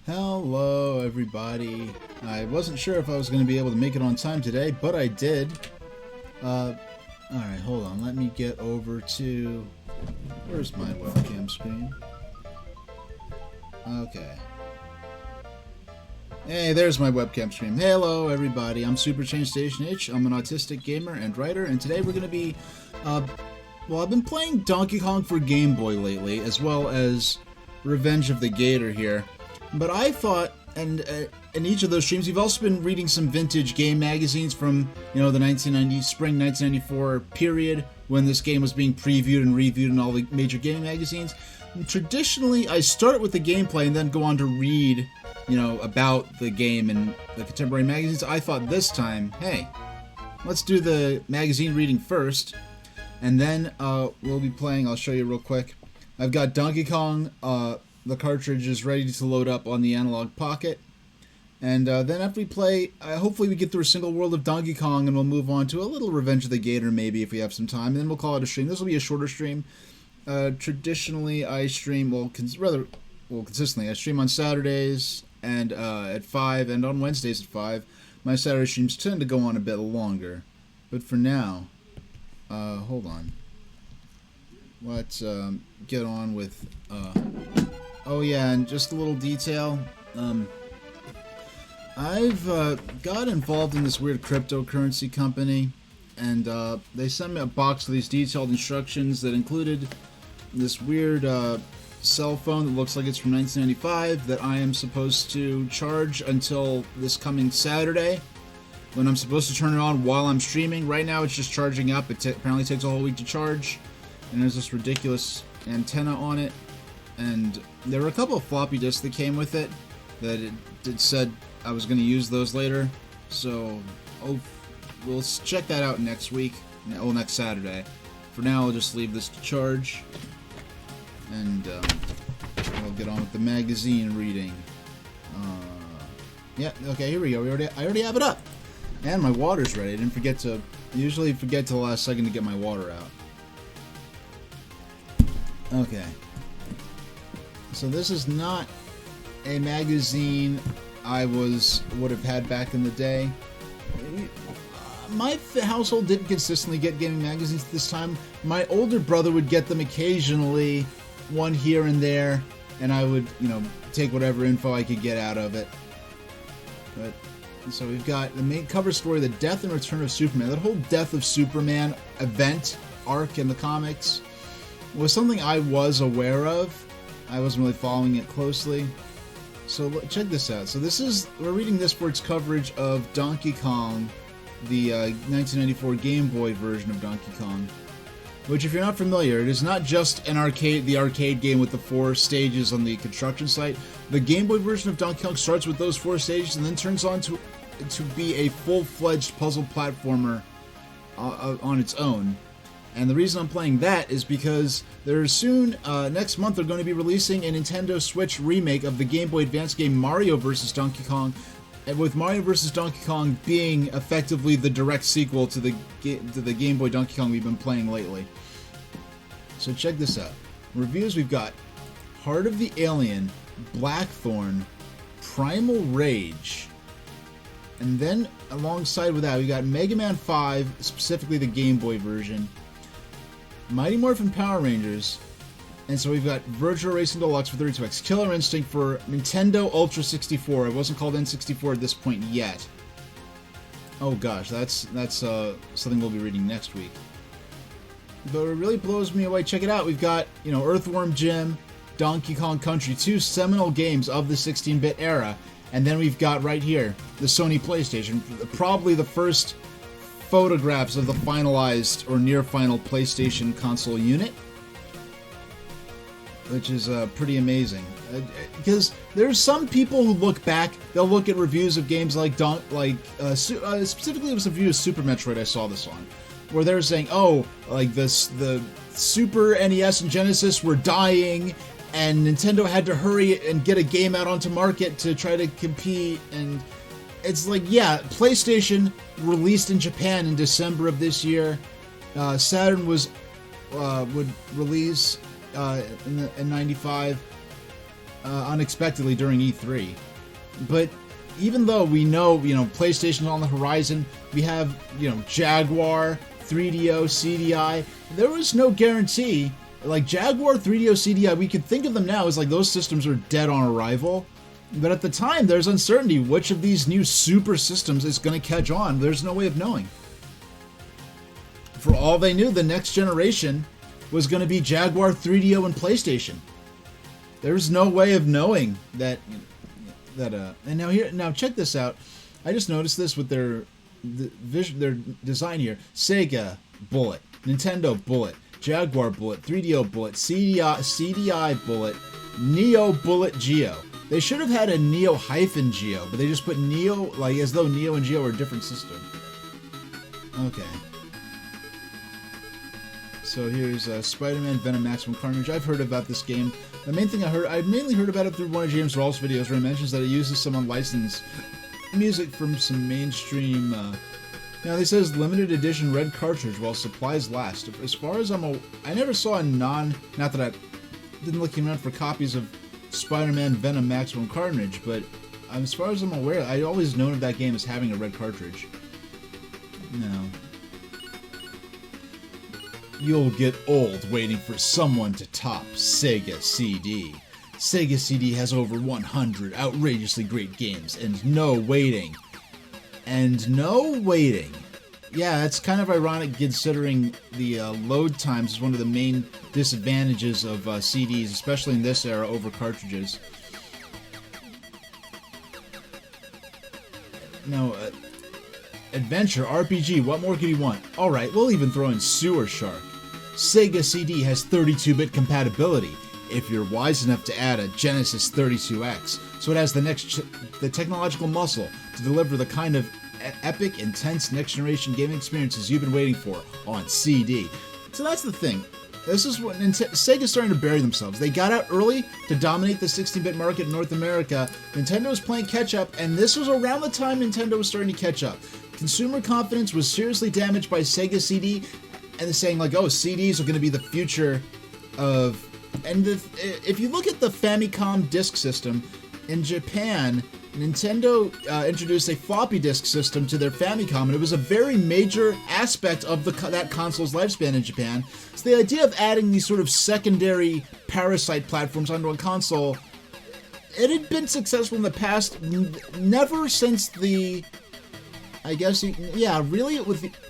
Hello everybody. I wasn't sure if I was going to be able to make it on time today, but I did. Alright, hold on. Let me get over to... Where's my webcam screen? Okay. Hey, there's my webcam screen. Hello everybody. I'm Super Change Station H. I'm an autistic gamer and writer, and today we're going to be... well, I've been playing Donkey Kong for Game Boy lately, as well as Revenge of the Gator here. But I thought, and in each of those streams, you've also been reading some vintage game magazines from, you know, the spring 1994 period when this game was being previewed and reviewed in all the major gaming magazines. And traditionally, I start with the gameplay and then go on to read, you know, about the game in the contemporary magazines. I thought this time, hey, let's do the magazine reading first, and then we'll be playing. I'll show you real quick. I've got Donkey Kong. The cartridge is ready to load up on the analog pocket, and then after we play, hopefully we get through a single world of Donkey Kong, and we'll move on to a little Revenge of the Gator maybe if we have some time, and then we'll call it a stream. This will be a shorter stream. Traditionally I stream, consistently I stream on Saturdays and at 5, and on Wednesdays at 5. My Saturday streams tend to go on a bit longer, but for now, hold on, let's get on with oh yeah, and just a little detail. I've got involved in this weird cryptocurrency company, and they sent me a box of these detailed instructions that included this weird cell phone that looks like it's from 1995 that I am supposed to charge until this coming Saturday, when I'm supposed to turn it on while I'm streaming. Right now it's just charging up. It apparently takes a whole week to charge, and there's this ridiculous antenna on it. And there were a couple of floppy disks that came with it that it said I was going to use those later. So we'll check that out next week, next Saturday. For now, I'll just leave this to charge, and I'll get on with the magazine reading. Yeah, okay, here we go. I already have it up, and my water's ready. I usually forget till the last second to get my water out. Okay. So this is not a magazine I would have had back in the day. My household didn't consistently get gaming magazines at this time. My older brother would get them occasionally, one here and there, and I would, you know, take whatever info I could get out of it. But so we've got the main cover story, The Death and Return of Superman. That whole Death of Superman event arc in the comics was something I was aware of. I wasn't really following it closely. So check this out. So we're reading this for its coverage of Donkey Kong, the 1994 Game Boy version of Donkey Kong. Which, if you're not familiar, it is not just the arcade game with the 4 stages on the construction site. The Game Boy version of Donkey Kong starts with those 4 stages and then turns on to be a full-fledged puzzle platformer on its own. And the reason I'm playing that is because there's soon, next month, they're going to be releasing a Nintendo Switch remake of the Game Boy Advance game Mario vs. Donkey Kong, and with Mario vs. Donkey Kong being effectively the direct sequel to the Game Boy Donkey Kong we've been playing lately. So check this out. Reviews, we've got Heart of the Alien, Blackthorn, Primal Rage, and then alongside with that, we got Mega Man 5, specifically the Game Boy version, Mighty Morphin Power Rangers, and so we've got Virtual Racing Deluxe for 32X, Killer Instinct for Nintendo Ultra 64. It wasn't called N64 at this point yet. Oh gosh, that's something we'll be reading next week. But it really blows me away. Check it out. We've got, you know, Earthworm Jim, Donkey Kong Country, 2 seminal games of the 16-bit era, and then we've got right here the Sony PlayStation, probably the first photographs of the finalized or near final PlayStation console unit, which is pretty amazing. Because there's some people who look back, they'll look at reviews of games like specifically it was a review of Super Metroid I saw this on, where they're saying, oh, like the Super NES and Genesis were dying, and Nintendo had to hurry and get a game out onto market to try to compete, and it's like, yeah, PlayStation released in Japan in December of this year. Saturn would release in 95. unexpectedly during E3. But even though we know, PlayStation's on the horizon, we have, Jaguar, 3DO, CDI, there was no guarantee. Like, Jaguar, 3DO, CDI, we could think of them now as like those systems are dead on arrival. But at the time, there's uncertainty which of these new super systems is going to catch on. There's no way of knowing. For all they knew, the next generation was going to be Jaguar, 3DO, and PlayStation. There's no way of knowing that. And now check this out. I just noticed this with their design here. Sega bullet, Nintendo bullet, Jaguar bullet, 3DO bullet, CDI bullet, Neo bullet Geo. They should have had a Neo hyphen Geo, but they just put Neo, like as though Neo and Geo are a different system. Okay. So here's Spider-Man Venom Maximum Carnage. I've heard about this game. The main thing I mainly heard about it through one of James Rawls' videos where he mentions that it uses some unlicensed music from some mainstream. Now this says limited edition red cartridge while supplies last. As far as I never saw a not that I didn't look around for copies of Spider-Man Venom Maximum Carnage, but as far as I'm aware, I always known of that game as having a red cartridge. No. You'll get old waiting for someone to top Sega CD. Sega CD has over 100 outrageously great games, and no waiting. Yeah, it's kind of ironic considering the load times is one of the main disadvantages of CDs, especially in this era, over cartridges. Now, adventure, RPG, what more could you want? Alright, we'll even throw in Sewer Shark. Sega CD has 32-bit compatibility, if you're wise enough to add a Genesis 32X, so it has the technological muscle to deliver the kind of epic, intense, next-generation gaming experiences you've been waiting for on CD. So that's the thing. This is what Sega's starting to bury themselves. They got out early to dominate the 16-bit market in North America. Nintendo was playing catch-up, and this was around the time Nintendo was starting to catch up. Consumer confidence was seriously damaged by Sega CD, and saying like, oh, CDs are going to be the future of... And if you look at the Famicom disk system, in Japan, Nintendo introduced a floppy disk system to their Famicom, and it was a very major aspect of that console's lifespan in Japan. So the idea of adding these sort of secondary parasite platforms onto a console, it had been successful in the past, never since the... I guess, really,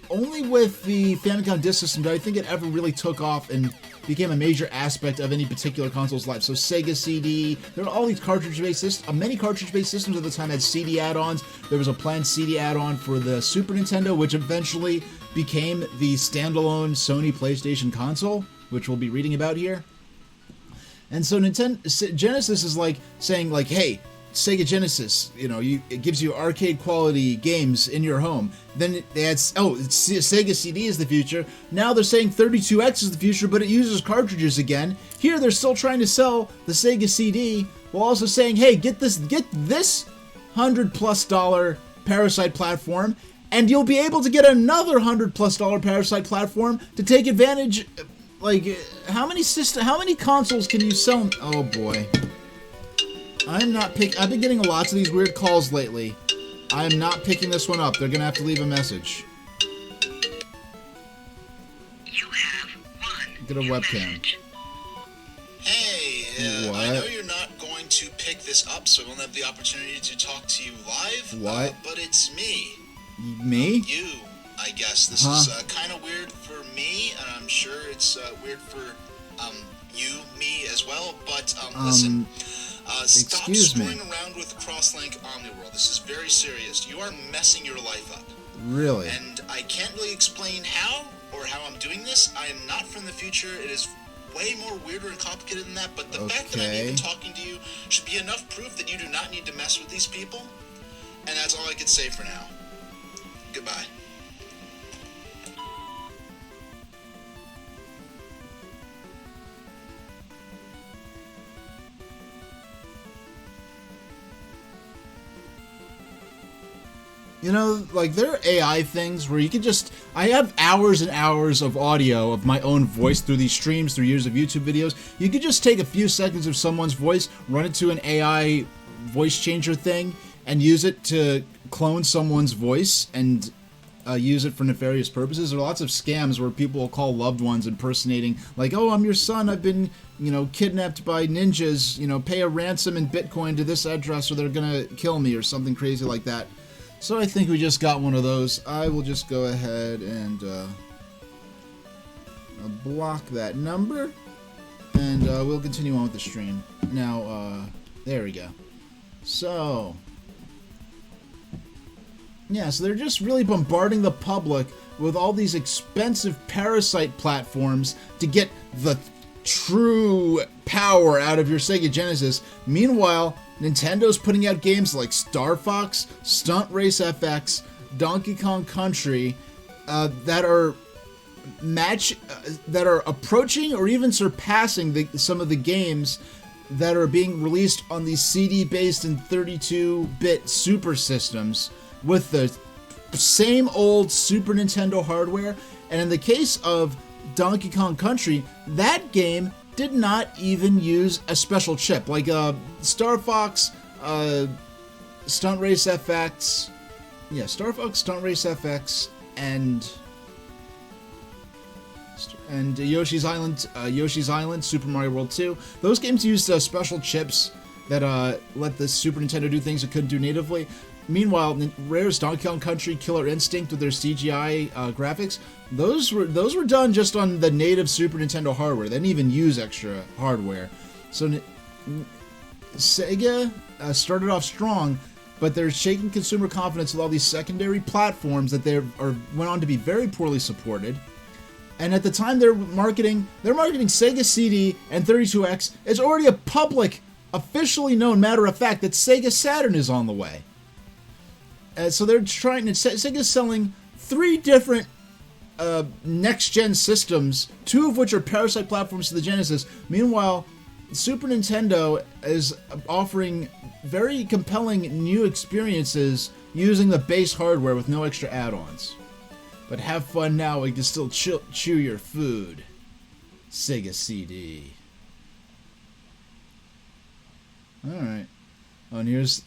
only with the Famicom disk system did I think it ever really took off and became a major aspect of any particular console's life. So Sega CD, there were all these cartridge-based systems. Many cartridge-based systems at the time had CD add-ons. There was a planned CD add-on for the Super Nintendo, which eventually became the standalone Sony PlayStation console, which we'll be reading about here. And so Genesis is like saying like, hey, Sega Genesis, it gives you arcade quality games in your home. Then they had, Sega CD is the future. Now they're saying 32X is the future, but it uses cartridges again. Here they're still trying to sell the Sega CD while also saying, hey, get this $100+ Parasite platform, and you'll be able to get another $100+ Parasite platform to take advantage. Like, how many consoles can you sell? Oh boy. I've been getting lots of these weird calls lately. I am not picking this one up. They're gonna have to leave a message. You have one. Get a webcam. Message. Hey, I know you're not going to pick this up, so I won't have the opportunity to talk to you live. What? But it's me. Me? You, I guess. This is kind of weird for me, and I'm sure it's weird for me as well. But listen. Stop screwing around with Crosslink OmniWorld. This is very serious. You are messing your life up. Really? And I can't really explain how or how I'm doing this. I am not from the future. It is way more weirder and complicated than that. But the fact that I'm even talking to you should be enough proof that you do not need to mess with these people. And that's all I can say for now. Goodbye. You know, like, there are AI things where you can just... I have hours and hours of audio of my own voice through these streams, through years of YouTube videos. You could just take a few seconds of someone's voice, run it to an AI voice changer thing, and use it to clone someone's voice and use it for nefarious purposes. There are lots of scams where people will call loved ones impersonating, like, oh, I'm your son, I've been, kidnapped by ninjas, pay a ransom in Bitcoin to this address or they're gonna kill me, or something crazy like that. So I think we just got one of those. I will just go ahead and block that number, and we'll continue on with the stream. Now, there we go. So, yeah, so they're just really bombarding the public with all these expensive parasite platforms to get the true power out of your Sega Genesis. Meanwhile, Nintendo's putting out games like Star Fox, Stunt Race FX, Donkey Kong Country that are approaching or even surpassing some of the games that are being released on these CD-based and 32-bit Super systems with the same old Super Nintendo hardware. And in the case of Donkey Kong Country, that game did not even use a special chip. Like Star Fox, Stunt Race FX, yeah, Star Fox, Stunt Race FX, and Yoshi's Island, Super Mario World 2. Those games used special chips that let the Super Nintendo do things it couldn't do natively. Meanwhile, Rare's Donkey Kong Country, Killer Instinct with their CGI graphics, those were done just on the native Super Nintendo hardware. They didn't even use extra hardware. So Sega started off strong, but they're shaking consumer confidence with all these secondary platforms that went on to be very poorly supported. And at the time they're marketing Sega CD and 32X. It's already a public, officially known matter of fact that Sega Saturn is on the way. So they're trying to... Sega's selling 3 different next-gen systems, 2 of which are parasite platforms to the Genesis. Meanwhile, Super Nintendo is offering very compelling new experiences using the base hardware with no extra add-ons. But have fun now, we can still chew your food. Sega CD. Alright. Oh, and here's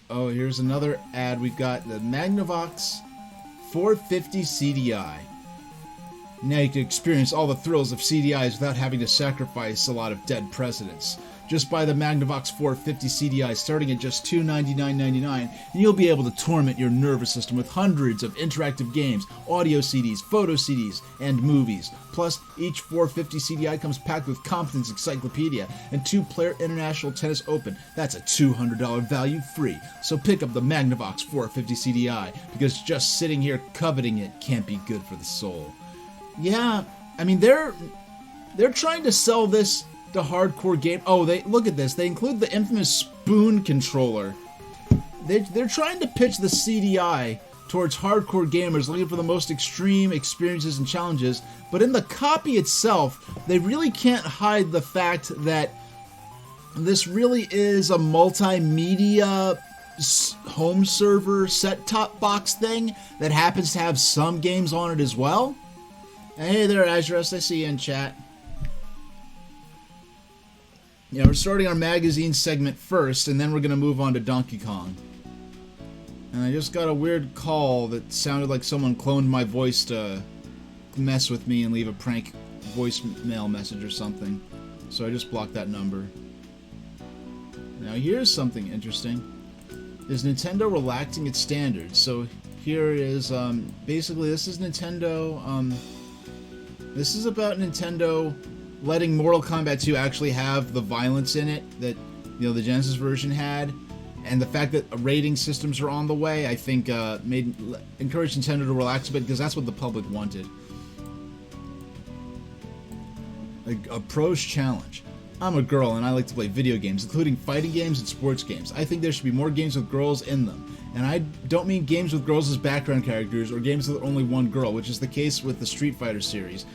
another ad. We've got the Magnavox 450 CDI. Now you can experience all the thrills of CDIs without having to sacrifice a lot of dead presidents. Just buy the Magnavox 450 CDI starting at just $299.99, and you'll be able to torment your nervous system with hundreds of interactive games, audio CDs, photo CDs, and movies. Plus, each 450 CDI comes packed with Compton's Encyclopedia and 2-player International Tennis Open. That's a $200 value free. So pick up the Magnavox 450 CDI, because just sitting here coveting it can't be good for the soul. Yeah, I mean, they're trying to sell this to hardcore game. Oh, look at this. They include the infamous spoon controller. They're trying to pitch the CDI towards hardcore gamers looking for the most extreme experiences and challenges, but in the copy itself, they really can't hide the fact that this really is a multimedia home server set-top box thing that happens to have some games on it as well. Hey there, Azurus. I see you in chat. Yeah, we're starting our magazine segment first, and then we're going to move on to Donkey Kong. And I just got a weird call that sounded like someone cloned my voice to mess with me and leave a prank voicemail message or something. So I just blocked that number. Now here's something interesting. Is Nintendo relaxing its standards? So here is, basically this is Nintendo, this is about Nintendo letting Mortal Kombat 2 actually have the violence in it that, the Genesis version had, and the fact that rating systems are on the way, I think, encouraged Nintendo to relax a bit, because that's what the public wanted. A pro's challenge. I'm a girl and I like to play video games, including fighting games and sports games. I think there should be more games with girls in them. And I don't mean games with girls as background characters or games with only one girl, which is the case with the Street Fighter series.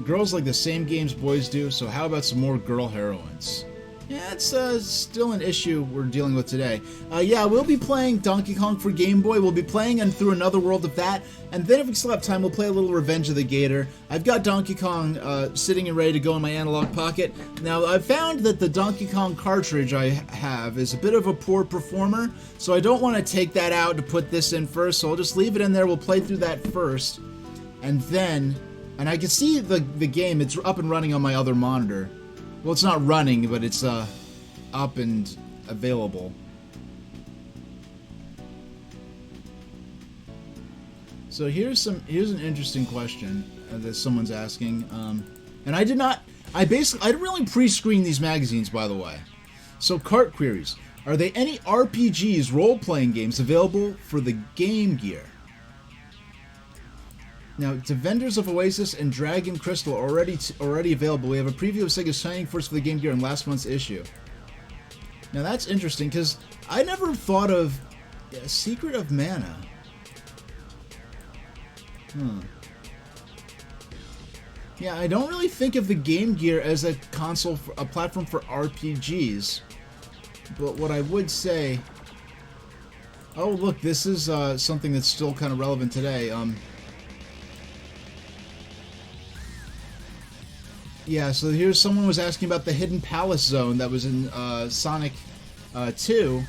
Girls like the same games boys do, so how about some more girl heroines? Yeah, it's still an issue we're dealing with today. Yeah, we'll be playing Donkey Kong for Game Boy. We'll be playing and through another world of that. And then if we still have time, we'll play a little Revenge of the Gator. I've got Donkey Kong sitting and ready to go in my analog pocket. Now, I've found that the Donkey Kong cartridge I have is a bit of a poor performer, so I don't want to take that out to put this in first, so I'll just leave it in there. We'll play through that first. And then, and I can see the game, it's up and running on my other monitor. Well, it's not running, but it's up and available. So here's an interesting question that someone's asking, and I didn't really pre-screen these magazines, by the way. So cart queries: are there any RPGs, role-playing games available for the Game Gear? Now, to vendors of Oasis and Dragon Crystal already available. We have a preview of Sega's Shining Force for the Game Gear in last month's issue. Now, that's interesting, because I never thought of Secret of Mana. Yeah, I don't really think of the Game Gear as a console, a platform for RPGs. But what I would say... Oh, look, this is something that's still kind of relevant today. Yeah, so here's someone was asking about the Hidden Palace Zone that was in Sonic 2,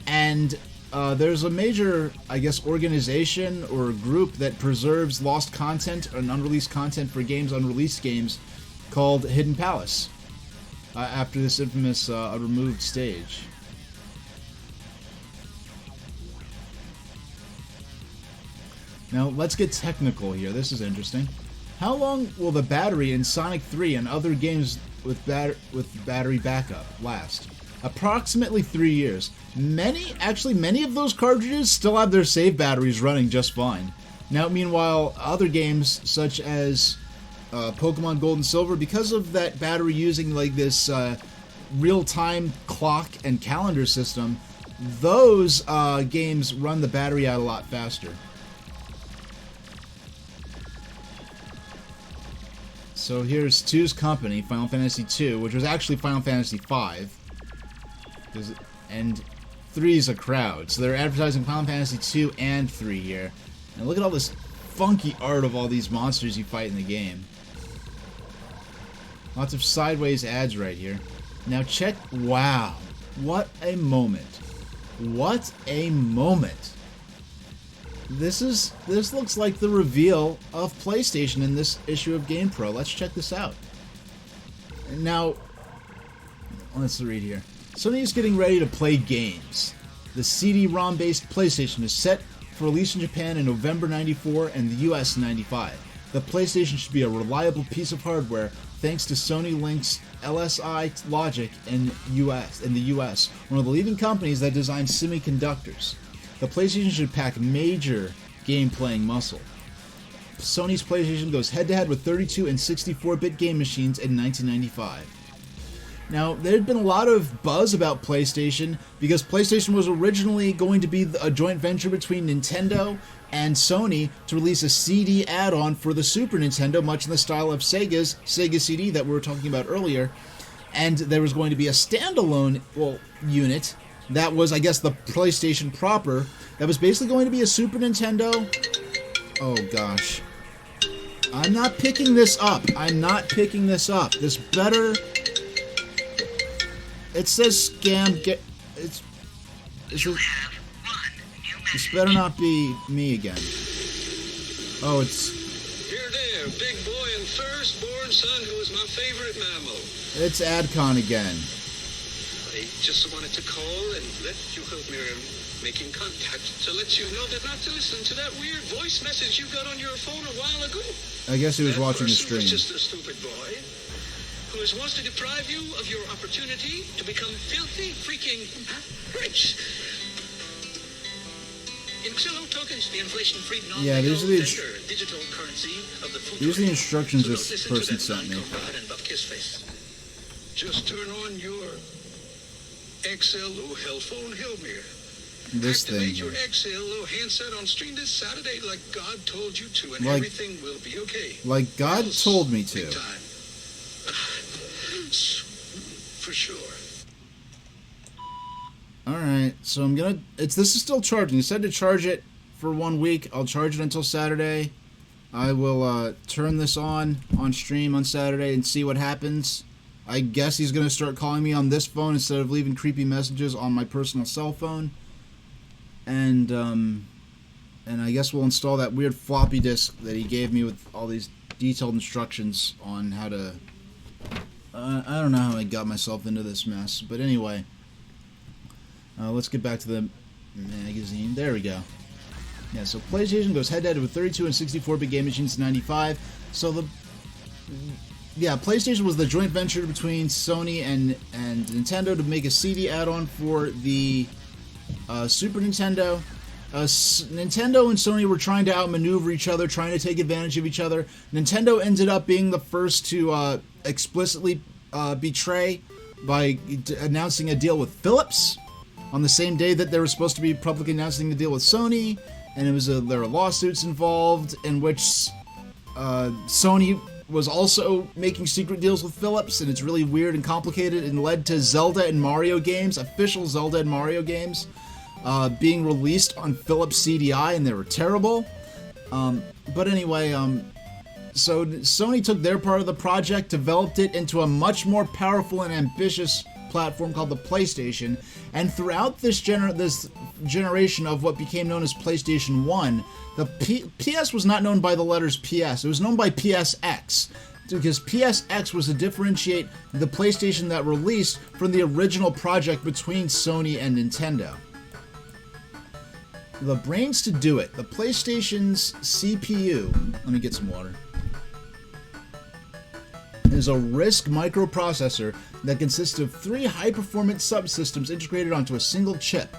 and there's a major, I guess, organization or group that preserves lost content and unreleased content for games, unreleased games, called Hidden Palace, after this infamous removed stage. Now, let's get technical here. This is interesting. How long will the battery in Sonic 3 and other games with battery backup last? Approximately 3 years. Many of those cartridges still have their save batteries running just fine. Now, meanwhile, other games such as Pokemon Gold and Silver, because of that battery using like this real-time clock and calendar system, those games run the battery out a lot faster. So here's 2's company, Final Fantasy 2, which was actually Final Fantasy 5. And 3's a crowd. So they're advertising Final Fantasy 2 and 3 here. And look at all this funky art of all these monsters you fight in the game. Lots of sideways ads right here. Now check, wow. What a moment. What a moment. This looks like the reveal of PlayStation in this issue of GamePro. Let's check this out. Now, let's read here. Sony is getting ready to play games. The CD-ROM-based PlayStation is set for release in Japan in November '94 and the US in '95. The PlayStation should be a reliable piece of hardware thanks to Sony Link's LSI logic in the US, one of the leading companies that designs semiconductors. The PlayStation should pack major game-playing muscle. Sony's PlayStation goes head-to-head with 32 and 64-bit game machines in 1995. Now, there had been a lot of buzz about PlayStation because PlayStation was originally going to be a joint venture between Nintendo and Sony to release a CD add-on for the Super Nintendo, much in the style of Sega's Sega CD that we were talking about earlier. And there was going to be a standalone unit that was, I guess, the PlayStation proper, that was basically going to be a Super Nintendo. Oh, gosh. I'm not picking this up. I'm not picking this up. This better... It says scam... This better not be me again. Oh, it's... Here there, big boy and firstborn son who is my favorite mammal. It's AdCon again. I just wanted to call and let you help me making contact to let you know that not to listen to that weird voice message you got on your phone a while ago. I guess he was watching the stream. That person was just a stupid boy who wants to deprive you of your opportunity to become filthy freaking rich. In Xillo tokens, the inflation-free these are the digital currency of the these are the instructions this person sent me. Just turn on your XLO Hellphone Hellmere. This Activate thing. your XLO handset on stream this Saturday like God told you to, and everything will be okay. Like God told me to. for sure. Alright, so I'm gonna... This is still charging. You said to charge it for 1 week. I'll charge it until Saturday. I will turn this on stream on Saturday and see what happens. I guess he's gonna start calling me on this phone instead of leaving creepy messages on my personal cell phone. And I guess we'll install that weird floppy disk that he gave me with all these detailed instructions on how to... I don't know how I got myself into this mess, but anyway... let's get back to the magazine. There we go. Yeah, so PlayStation goes head-to-head with 32 and 64-bit game machines in 95. So PlayStation was the joint venture between Sony and Nintendo to make a CD add-on for the Super Nintendo. Nintendo and Sony were trying to outmaneuver each other, trying to take advantage of each other. Nintendo ended up being the first to explicitly betray by announcing a deal with Philips on the same day that they were supposed to be publicly announcing the deal with Sony, and there were lawsuits involved in which Sony was also making secret deals with Philips, and it's really weird and complicated, and led to Zelda and Mario games, official Zelda and Mario games, being released on Philips CDI, and they were terrible. But anyway, so Sony took their part of the project, developed it into a much more powerful and ambitious platform called the PlayStation, and throughout this generation of what became known as PlayStation 1, the PS was not known by the letters PS, it was known by PSX, because PSX was to differentiate the PlayStation that released from the original project between Sony and Nintendo. The brains to do it. The PlayStation's CPU, let me get some water, is a RISC microprocessor that consists of 3 high-performance subsystems integrated onto a single chip.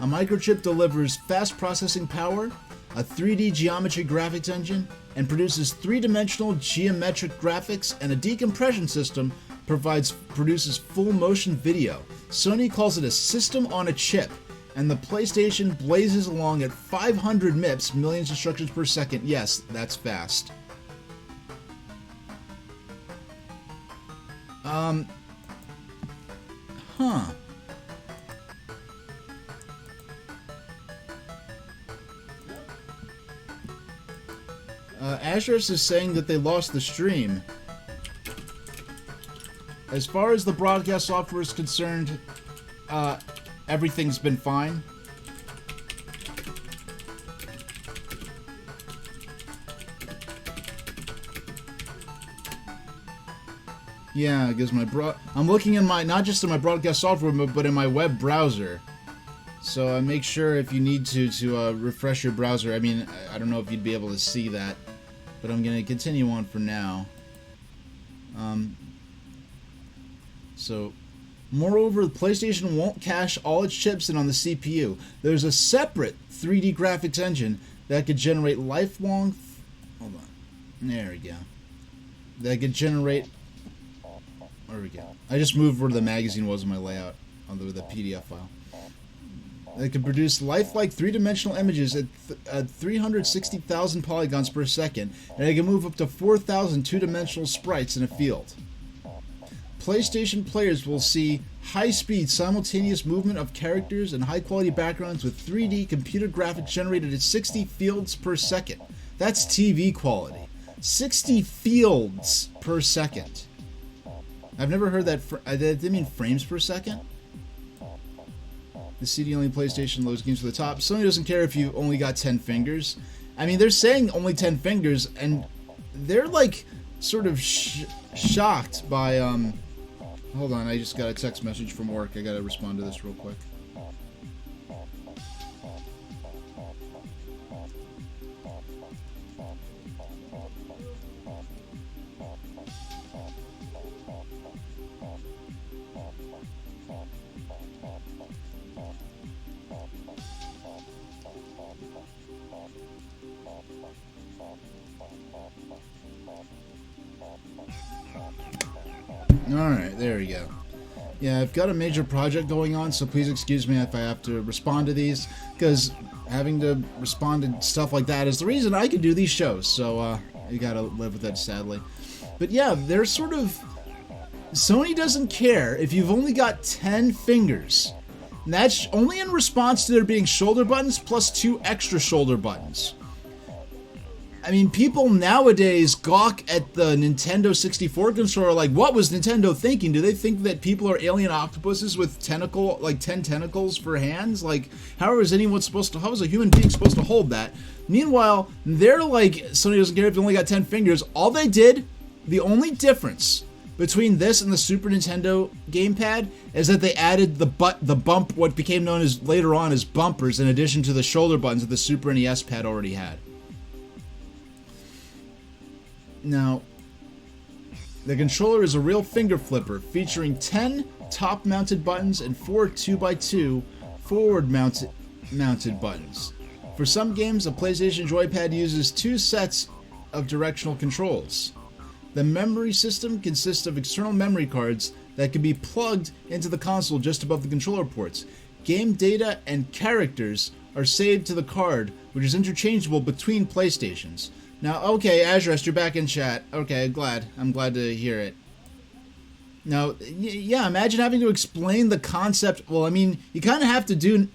A microchip delivers fast processing power, a 3D geometry graphics engine, and produces 3-dimensional geometric graphics, and a decompression system produces full motion video. Sony calls it a system on a chip, and the PlayStation blazes along at 500 MIPS, millions instructions per second. Yes, that's fast. Asherus is saying that they lost the stream. As far as the broadcast software is concerned, everything's been fine. Yeah, because I'm looking in not just in my broadcast software, but in my web browser. So I make sure if you need to refresh your browser. I mean, I don't know if you'd be able to see that, but I'm going to continue on for now. So, moreover, the PlayStation won't cache all its chips in on the CPU. There's a separate 3D graphics engine that could generate lifelong... Hold on. There we go. That could generate... There we go. I just moved where the magazine was in my layout on the PDF file. It can produce lifelike 3-dimensional images at 360,000 polygons per second, and it can move up to 4,000 2-dimensional sprites in a field. PlayStation players will see high-speed simultaneous movement of characters and high-quality backgrounds with 3D computer graphics generated at 60 fields per second. That's TV quality. 60 fields per second. I've never heard that. They mean frames per second? The CD-only PlayStation loads games to the top. Sony doesn't care if you only got 10 fingers. I mean, they're saying only 10 fingers, and they're, like, sort of shocked by, Hold on, I just got a text message from work. I gotta respond to this real quick. Alright, there we go. Yeah, I've got a major project going on, so please excuse me if I have to respond to these, because having to respond to stuff like that is the reason I can do these shows, so you gotta live with that, sadly. But yeah, they're sort of... Sony doesn't care if you've only got 10 fingers. And that's only in response to there being shoulder buttons plus 2 extra shoulder buttons. I mean, people nowadays gawk at the Nintendo 64 controller like, what was Nintendo thinking? Do they think that people are alien octopuses with 10 tentacles for hands? Like, how is a human being supposed to hold that? Meanwhile, they're like, Sony doesn't care if you only got 10 fingers. All they did, the only difference between this and the Super Nintendo gamepad is that they added the bump, what became known as later on as bumpers, in addition to the shoulder buttons that the Super NES pad already had. Now, the controller is a real finger flipper, featuring 10 top-mounted buttons and 4 2x2 forward-mounted buttons. For some games, a PlayStation Joypad uses 2 sets of directional controls. The memory system consists of external memory cards that can be plugged into the console just above the controller ports. Game data and characters are saved to the card, which is interchangeable between PlayStations. Now, okay, Azurest, you're back in chat. Okay, I'm glad to hear it. Now, yeah, imagine having to explain the concept. Well, I mean, you kind of have to do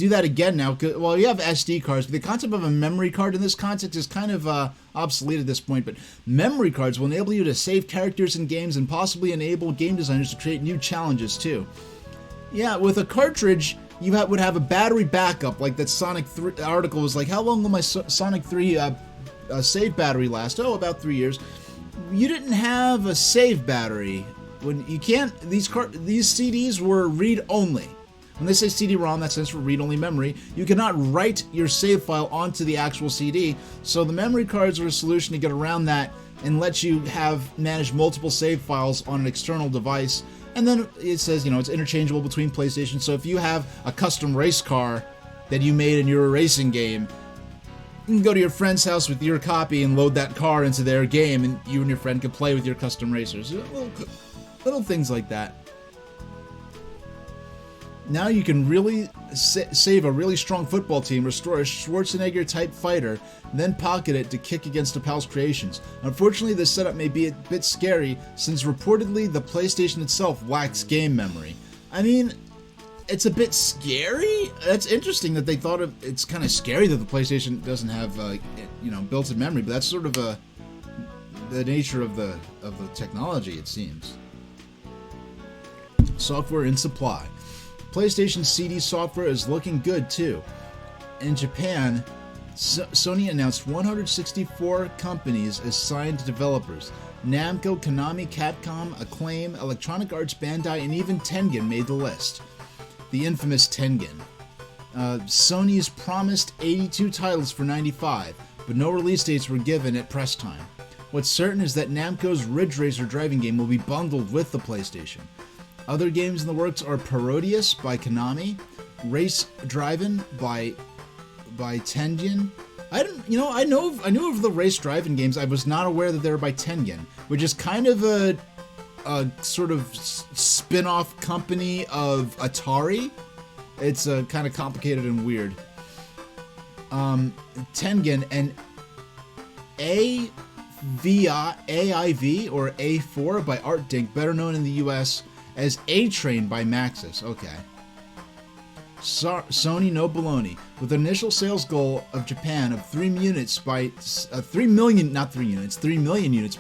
that again now. Well, you have SD cards, but the concept of a memory card in this context is kind of obsolete at this point. But memory cards will enable you to save characters in games and possibly enable game designers to create new challenges, too. Yeah, with a cartridge, you would have a battery backup, like that Sonic 3 article was like, how long will my Sonic 3 save battery last? Oh, about 3 years. You didn't have a save battery. When you can't, these CDs were read-only. When they say CD-ROM, that stands for read-only memory. You cannot write your save file onto the actual CD, so the memory cards are a solution to get around that and let you manage multiple save files on an external device. And then it says, it's interchangeable between PlayStation, so if you have a custom race car that you made in your racing game, you can go to your friend's house with your copy and load that car into their game, and you and your friend can play with your custom racers. Little things like that. Now you can really save a really strong football team, restore a Schwarzenegger-type fighter, and then pocket it to kick against a pal's creations. Unfortunately, this setup may be a bit scary, since reportedly the PlayStation itself lacks game memory. I mean, it's a bit scary. That's interesting that they thought of. It's kind of scary that the PlayStation doesn't have, built-in memory, but that's sort of the nature of the technology, it seems. Software in supply. PlayStation CD software is looking good too. In Japan, Sony announced 164 companies as signed developers. Namco, Konami, Capcom, Acclaim, Electronic Arts, Bandai, and even Tengen made the list. The infamous Tengen. Sony's promised 82 titles for '95, but no release dates were given at press time. What's certain is that Namco's Ridge Racer driving game will be bundled with the PlayStation. Other games in the works are Parodius by Konami, Race Drivin' by Tengen. I knew of the Race Drivin' games. I was not aware that they were by Tengen, which is kind of a sort of spin-off company of Atari. It's kind of complicated and weird. Tengen and AIV or A4 by Art Dink, better known in the US as A-Train by Maxis. Okay. Sony no baloney. With an initial sales goal of Japan of 3 million units by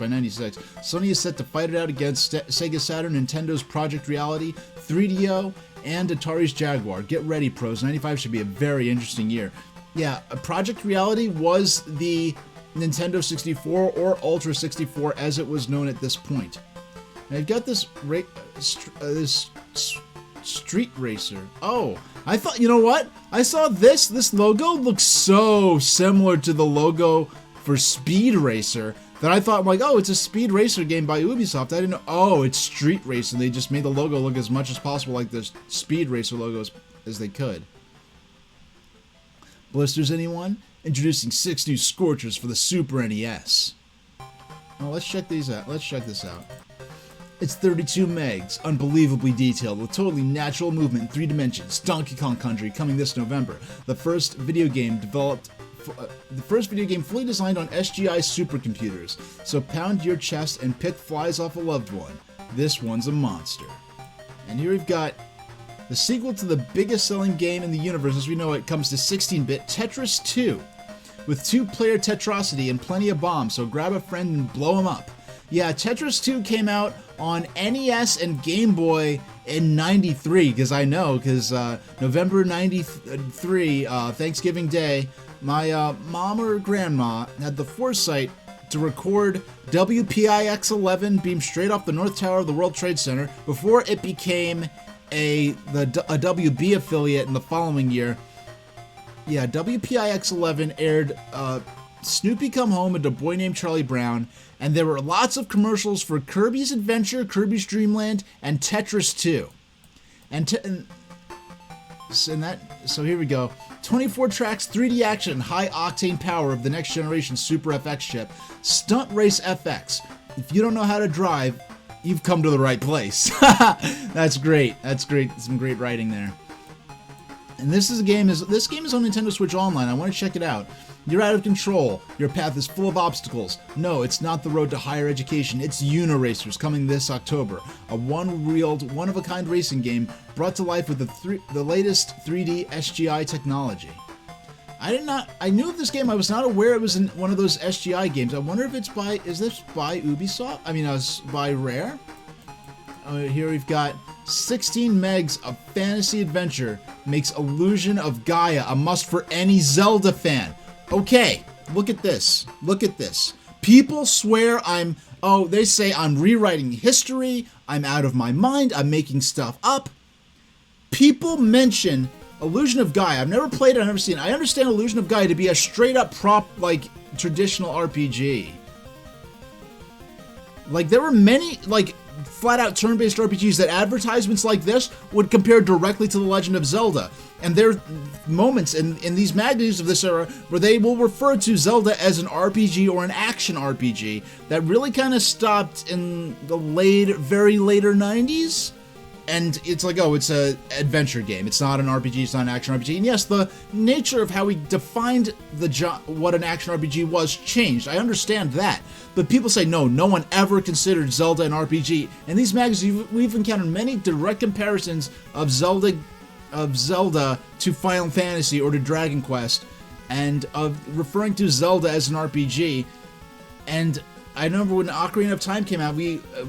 96, Sony is set to fight it out against Sega Saturn, Nintendo's Project Reality, 3DO, and Atari's Jaguar. Get ready, pros. 95 should be a very interesting year. Yeah, Project Reality was the Nintendo 64 or Ultra 64 as it was known at this point. And I've got this Street Racer. Oh, I thought, you know what? I saw this logo looks so similar to the logo for Speed Racer that I thought, like, oh, it's a Speed Racer game by Ubisoft. I didn't know, oh, it's Street Racer. They just made the logo look as much as possible like the Speed Racer logos as they could. Blisters, anyone? Introducing 6 new Scorchers for the Super NES. Oh, let's check these out. Let's check this out. It's 32 megs, unbelievably detailed, with totally natural movement in 3 dimensions. Donkey Kong Country coming this November. The first video game fully designed on SGI supercomputers. So pound your chest and pick flies off a loved one. This one's a monster. And here we've got the sequel to the biggest selling game in the universe as we know it comes to 16-bit, Tetris 2. With 2-player Tetrosity and plenty of bombs, so grab a friend and blow him up. Yeah, Tetris 2 came out on NES and Game Boy in 93, because I know, because November 93, Thanksgiving Day, my mom or grandma had the foresight to record WPIX-11 beamed straight off the North Tower of the World Trade Center before it became a WB affiliate in the following year. Yeah, WPIX-11 aired Snoopy Come Home and A Boy Named Charlie Brown, and there were lots of commercials for Kirby's Adventure, Kirby's Dream Land, and Tetris 2. So here we go. 24 tracks, 3D action, high octane power of the next generation Super FX chip, Stunt Race FX. If you don't know how to drive, you've come to the right place. That's great. That's great. Some great writing there. And this game is on Nintendo Switch Online. I want to check it out. You're out of control. Your path is full of obstacles. No, it's not the road to higher education. It's Uniracers coming this October. A one-wheeled, one-of-a-kind racing game brought to life with the latest 3D SGI technology. I knew of this game. I was not aware it was in one of those SGI games. I wonder if it's is this by Ubisoft? I mean, by Rare? Here we've got 16 megs of fantasy adventure makes Illusion of Gaia a must for any Zelda fan. Okay, look at this. Look at this. People swear they say I'm rewriting history, I'm out of my mind, I'm making stuff up. People mention Illusion of Gaia. I've never played it, I've never seen it. I understand Illusion of Gaia to be a straight up traditional RPG. Like, there were many, flat out turn-based RPGs that advertisements like this would compare directly to The Legend of Zelda. And there are moments in these magazines of this era where they will refer to Zelda as an RPG or an action RPG that really kind of stopped in the very later 90s. And it's like, oh, it's an adventure game. It's not an RPG, it's not an action RPG. And yes, the nature of how we defined what an action RPG was changed. I understand that. But people say, no one ever considered Zelda an RPG. In these magazines, we've encountered many direct comparisons of Zelda to Final Fantasy or to Dragon Quest, and of referring to Zelda as an RPG. And I remember when Ocarina of Time came out,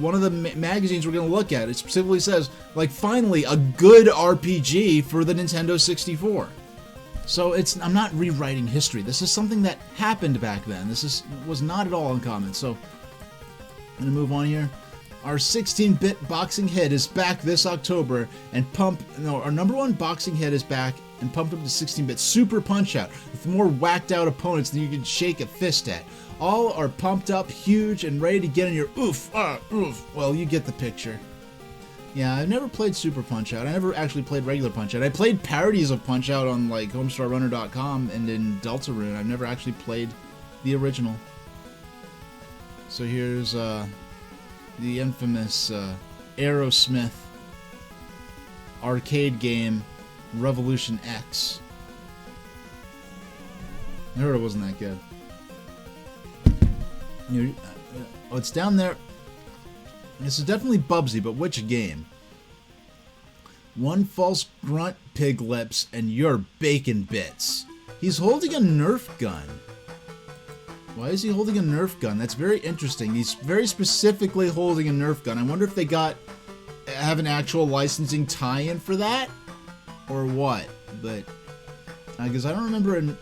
one of the magazines we're going to look at, it specifically says, finally, a good RPG for the Nintendo 64. So I'm not rewriting history. This is something that happened back then. This was not at all uncommon. So I'm going to move on here. Our 16-bit boxing hit is back this October, and our number one boxing hit is back and pumped up to 16-bit Super Punch-Out with more whacked-out opponents than you can shake a fist at. All are pumped up, huge, and ready to get in your oof. Well, you get the picture. Yeah, I've never played Super Punch-Out. I never actually played regular Punch-Out. I played parodies of Punch-Out on HomestarRunner.com and in Deltarune. I've never actually played the original. So here's the infamous Aerosmith arcade game Revolution X. I heard it wasn't that good. It's down there. This is definitely Bubsy, but which game? One false grunt, pig lips, and you're bacon bits. He's holding a Nerf gun. Why is he holding a Nerf gun? That's very interesting. He's very specifically holding a Nerf gun. I wonder if they have an actual licensing tie-in for that, or what. But because I don't remember in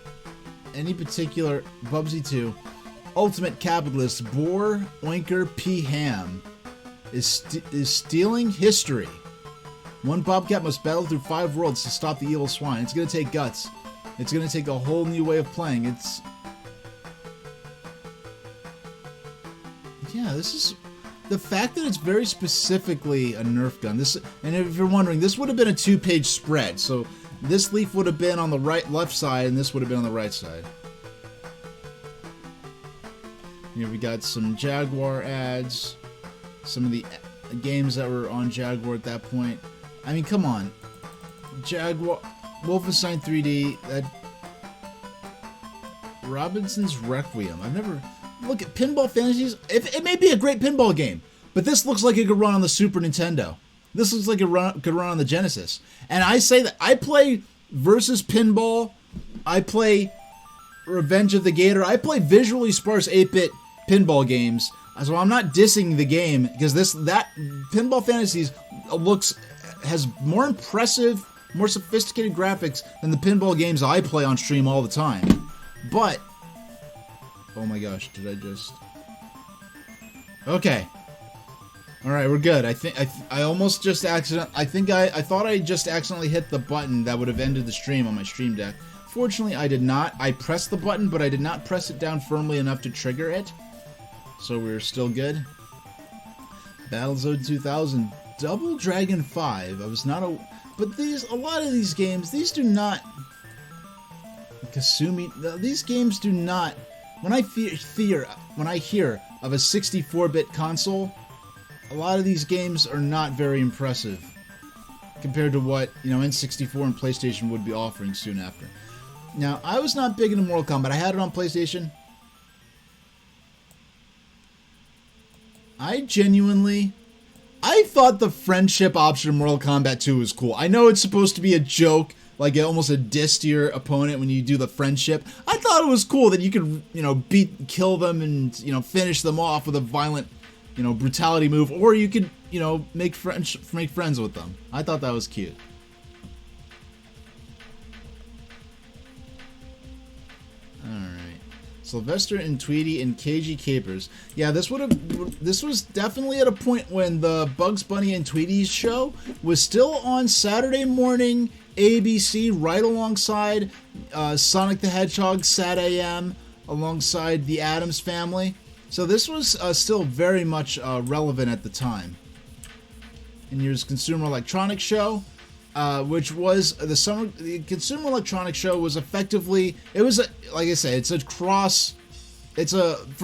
any particular Bubsy 2. Ultimate capitalist Boar Oinker P. Ham is stealing history. One Bobcat must battle through 5 worlds to stop the evil swine. It's going to take guts. It's going to take a whole new way of playing. This is the fact that it's very specifically a Nerf gun. And if you're wondering, this would have been a 2-page spread. So this leaf would have been on the left side, and this would have been on the right side. Here we got some Jaguar ads, some of the games that were on Jaguar at that point. I mean, come on. Jaguar, Wolfenstein 3D, Robinson's Requiem. I've never... Look at Pinball Fantasies. It may be a great pinball game, But this looks like it could run on the Super Nintendo. This looks like it could run on the Genesis. And I say that I play Versus Pinball. I play Revenge of the Gator. I play visually sparse 8-bit pinball games. So I'm not dissing the game because that Pinball Fantasies has more impressive, more sophisticated graphics than the pinball games I play on stream all the time. But oh my gosh, did I just... Okay. Alright, we're good. I almost just I thought I just accidentally hit the button that would have ended the stream on my stream deck. Fortunately, I did not. I pressed the button, but I did not press it down firmly enough to trigger it. So we're still good. Battlezone 2000, Double Dragon 5. I was not a... But a lot of these games, these do not... Kasumi... These games do not... When I hear of a 64-bit console, a lot of these games are not very impressive compared to what, N64 and PlayStation would be offering soon after. Now, I was not big into Mortal Kombat. I had it on PlayStation. I thought the friendship option in Mortal Kombat 2 was cool. I know it's supposed to be a joke, like almost a diss to your opponent when you do the friendship. I thought it was cool that you could, kill them and, finish them off with a violent, brutality move, or you could, make friends with them. I thought that was cute. Alright. Sylvester and Tweety and KG Capers. Yeah, this was definitely at a point when the Bugs Bunny and Tweety's show was still on Saturday morning ABC, right alongside Sonic the Hedgehog Sat AM, alongside the Addams Family. So this was still very much relevant at the time. And here's Consumer Electronics Show, which was the Consumer Electronics Show was effectively, like I said, for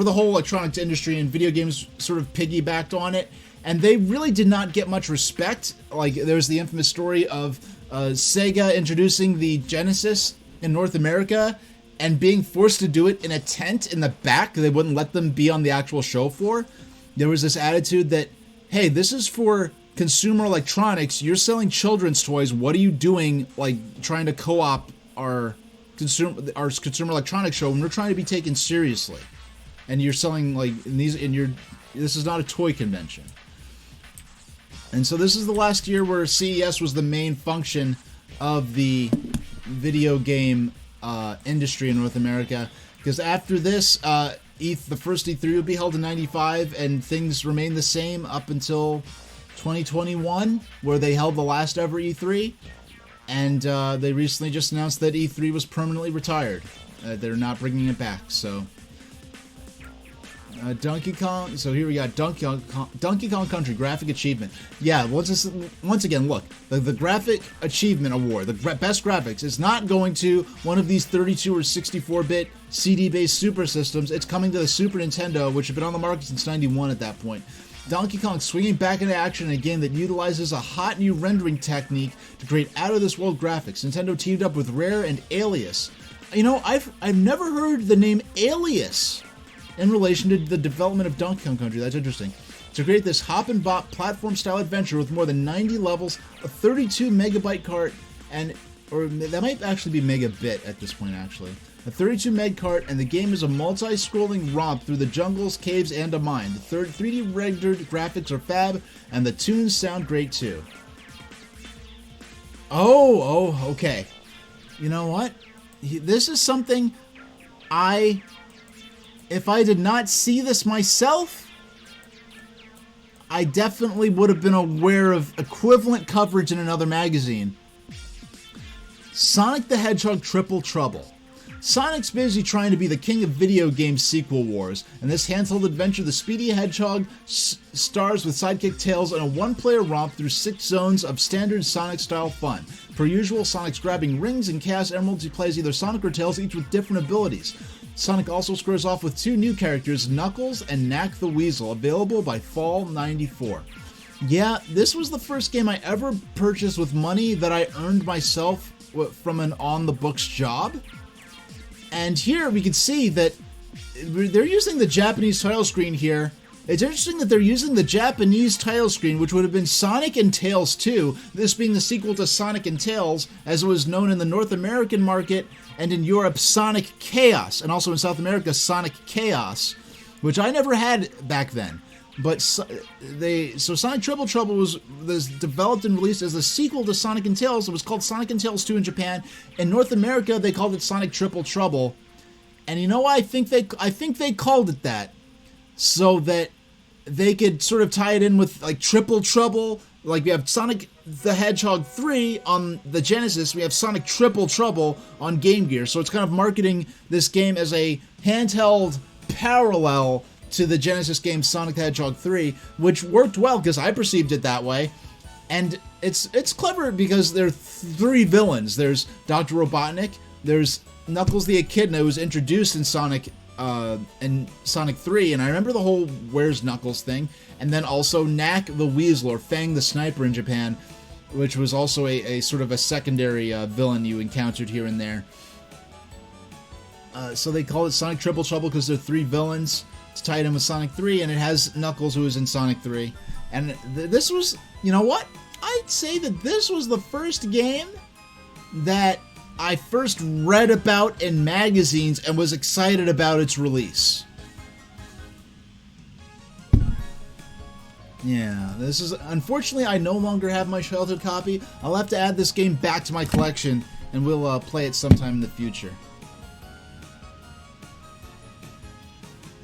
the whole electronics industry, and video games sort of piggybacked on it, and they really did not get much respect. Like, there's the infamous story of Sega introducing the Genesis in North America and being forced to do it in a tent in the back. They wouldn't let them be on the actual show floor. There was this attitude that, hey, this is for consumer electronics. You're selling children's toys. What are you doing, like, trying to co-op our consumer electronics show when we're trying to be taken seriously? And you're selling, like, this is not a toy convention. And so this is the last year where CES was the main function of the video game industry in North America, because after this, the first E3 would be held in '95, and things remained the same up until 2021, where they held the last ever E3, and they recently just announced that E3 was permanently retired. They're not bringing it back, so... Donkey Kong. So here we got Donkey Kong Country Graphic Achievement. Yeah, once again, look, the Graphic Achievement Award, the best graphics, is not going to one of these 32 or 64-bit CD-based super systems. It's coming to the Super Nintendo, which had been on the market since '91 at that point. Donkey Kong swinging back into action in a game that utilizes a hot new rendering technique to create out-of-this-world graphics. Nintendo teamed up with Rare and Alias. I've never heard the name Alias in relation to the development of Donkey Kong Country. That's interesting. To create this hop and bop platform-style adventure with more than 90 levels, a 32 megabyte cart, or that might actually be megabit at this point, actually. A 32 meg cart, and the game is a multi-scrolling romp through the jungles, caves, and a mine. The 3D rendered graphics are fab, and the tunes sound great too. Oh, okay. You know what? This is something if I did not see this myself, I definitely would have been aware of equivalent coverage in another magazine. Sonic the Hedgehog Triple Trouble. Sonic's busy trying to be the king of video game sequel wars, and this handheld adventure, the Speedy Hedgehog, stars with sidekick Tails in a one-player romp through 6 zones of standard Sonic-style fun. Per usual, Sonic's grabbing rings and Chaos Emeralds. He plays either Sonic or Tails, each with different abilities. Sonic also squares off with 2 new characters, Knuckles and Knack the Weasel, available by fall '94. Yeah, this was the first game I ever purchased with money that I earned myself from an on-the-books job. And here we can see that they're using the Japanese title screen here. It's interesting that they're using the Japanese title screen, which would have been Sonic and Tails 2, this being the sequel to Sonic and Tails, as it was known in the North American market, and in Europe, Sonic Chaos, and also in South America, Sonic Chaos, which I never had back then. But so Sonic Triple Trouble was developed and released as a sequel to Sonic and Tails. It was called Sonic and Tails 2 in Japan. In North America, they called it Sonic Triple Trouble. And you know why I think they called it that? So that they could sort of tie it in with like Triple Trouble. Like we have Sonic the Hedgehog 3 on the Genesis, we have Sonic Triple Trouble on Game Gear. So it's kind of marketing this game as a handheld parallel to the Genesis game Sonic the Hedgehog 3, which worked well because I perceived it that way. And it's clever because there are 3 villains. There's Dr. Robotnik, there's Knuckles the Echidna, who was introduced in Sonic 3, and I remember the whole Where's Knuckles thing, and then also Knack the Weasel, or Fang the Sniper in Japan, which was also a sort of a secondary villain you encountered here and there. So they call it Sonic Triple Trouble because there are 3 villains. It's tied in with Sonic 3, and it has Knuckles, who was in Sonic 3. And this was, you know what? I'd say that this was the first game that I first read about in magazines and was excited about its release. Yeah, this is... Unfortunately, I no longer have my childhood copy. I'll have to add this game back to my collection, and we'll play it sometime in the future.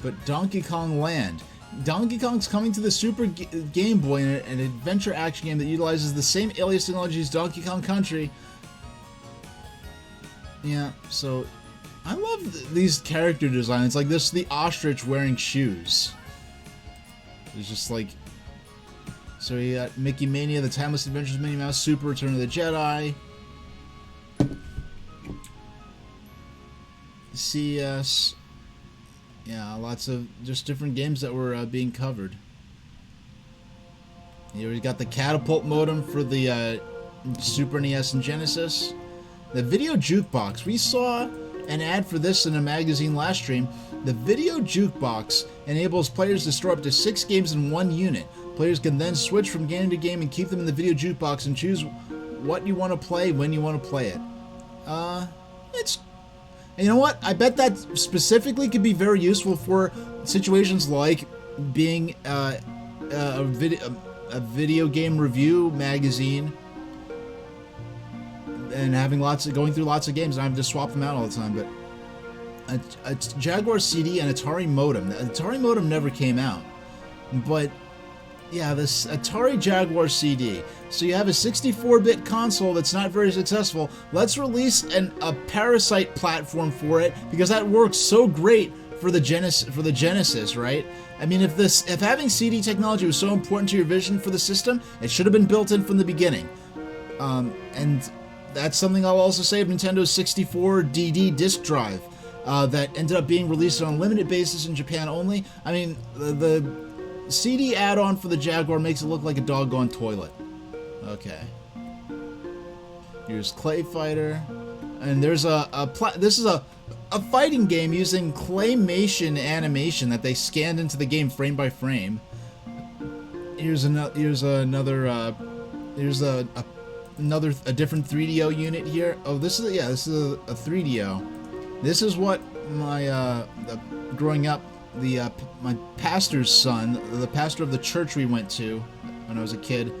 But Donkey Kong Land. Donkey Kong's coming to the Super Game Boy in an adventure action game that utilizes the same alias technology as Donkey Kong Country. Yeah, so I love these character designs. Like this, the ostrich wearing shoes. It's just like... So you got Mickey Mania, The Timeless Adventures of Minnie Mouse, Super Return of the Jedi. CS... Yeah, lots of just different games that were being covered. Here we got the catapult modem for the Super NES and Genesis. The video jukebox. We saw an ad for this in a magazine last stream. The video jukebox enables players to store up to 6 games in one unit. Players can then switch from game to game and keep them in the video jukebox and choose what you want to play when you want to play it. It's... And you know what? I bet that specifically could be very useful for situations like being a video game review magazine and having going through lots of games and having to swap them out all the time. But a Jaguar CD and Atari modem. The Atari modem never came out, but yeah, this Atari Jaguar CD. So you have a 64-bit console that's not very successful. Let's release a Parasite platform for it because that works so great for the Genesis, right? I mean, if having CD technology was so important to your vision for the system, it should have been built in from the beginning. And that's something I'll also say of Nintendo's 64DD disk drive that ended up being released on a limited basis in Japan only. I mean, the CD add-on for the Jaguar makes it look like a doggone toilet. Okay. Here's Clay Fighter, and there's this is a fighting game using claymation animation that they scanned into the game frame by frame. Here's a different 3DO unit here. Oh, this is a 3DO. This is what my growing up, my pastor's son, the pastor of the church we went to when I was a kid.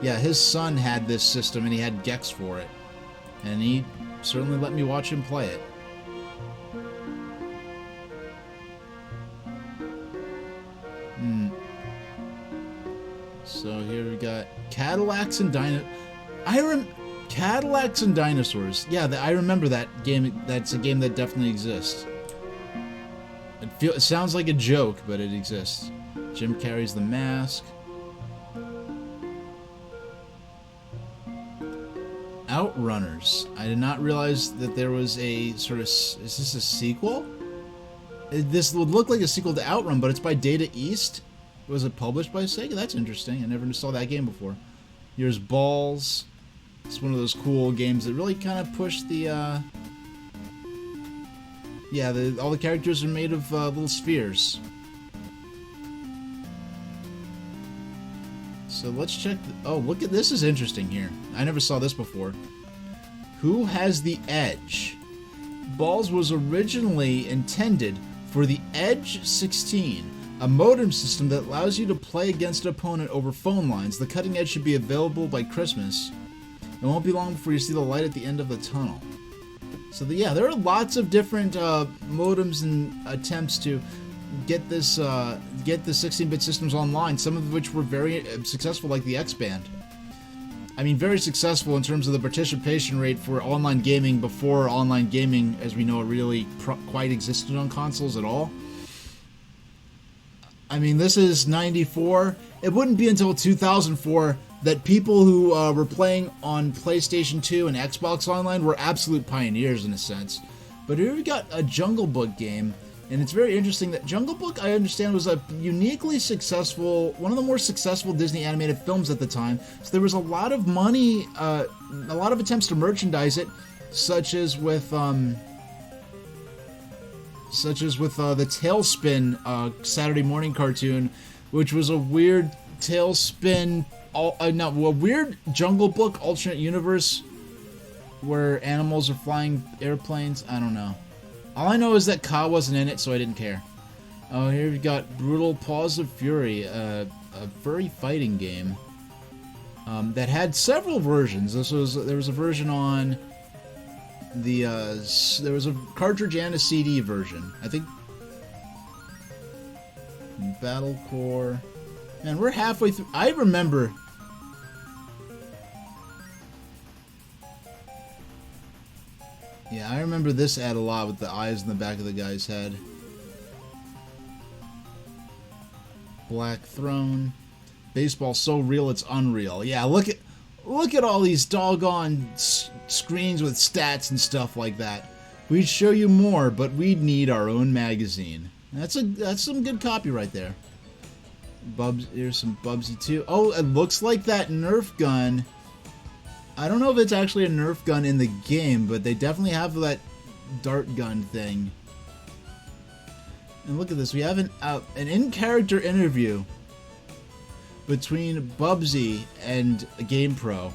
Yeah, his son had this system and he had Gex for it. And he certainly let me watch him play it. So here we got Cadillacs and Cadillacs and Dinosaurs. Yeah, I remember that game. That's a game that definitely exists. It sounds like a joke, but it exists. Jim Carrey's The Mask. Outrunners. I did not realize that there was a sort of... Is this a sequel? This would look like a sequel to Outrun, but it's by Data East. Was it published by Sega? That's interesting. I never saw that game before. Here's Balls. It's one of those cool games that really kind of push the... all the characters are made of little spheres. So let's check. Oh, look at this. Is interesting here. I never saw this before. Who has the Edge? Balls was originally intended for the Edge 16, a modem system that allows you to play against an opponent over phone lines. The cutting edge should be available by Christmas. It won't be long before you see the light at the end of the tunnel. So yeah, there are lots of different modems and attempts to get this get the 16-bit systems online. Some of which were very successful, like the X-Band. I mean, very successful in terms of the participation rate for online gaming before online gaming, as we know it, really quite existed on consoles at all. I mean, this is 94. It wouldn't be until 2004 that people who were playing on PlayStation 2 and Xbox Online were absolute pioneers in a sense. But here we got a Jungle Book game, and it's very interesting that Jungle Book, I understand, was a uniquely successful, one of the more successful Disney animated films at the time. So there was a lot of money, a lot of attempts to merchandise it, such as with the Tailspin Saturday morning cartoon, which was a weird Tailspin, a weird Jungle Book alternate universe where animals are flying airplanes. I don't know. All I know is that Ka wasn't in it, so I didn't care. Oh, here we've got Brutal Paws of Fury, a furry fighting game that had several versions. There was a version on the there was a cartridge and a CD version, I think. Battle Core, and we're halfway through. I remember. Yeah, I remember this ad a lot with the eyes in the back of the guy's head. Black Throne. Baseball so real it's unreal. Yeah, look at all these doggone screens with stats and stuff like that. We'd show you more, but we'd need our own magazine. That's some good copy right there. Here's some Bubsy too. Oh, it looks like that Nerf gun. I don't know if it's actually a Nerf gun in the game, but they definitely have that dart gun thing. And look at this. We have an in-character interview between Bubsy and GamePro.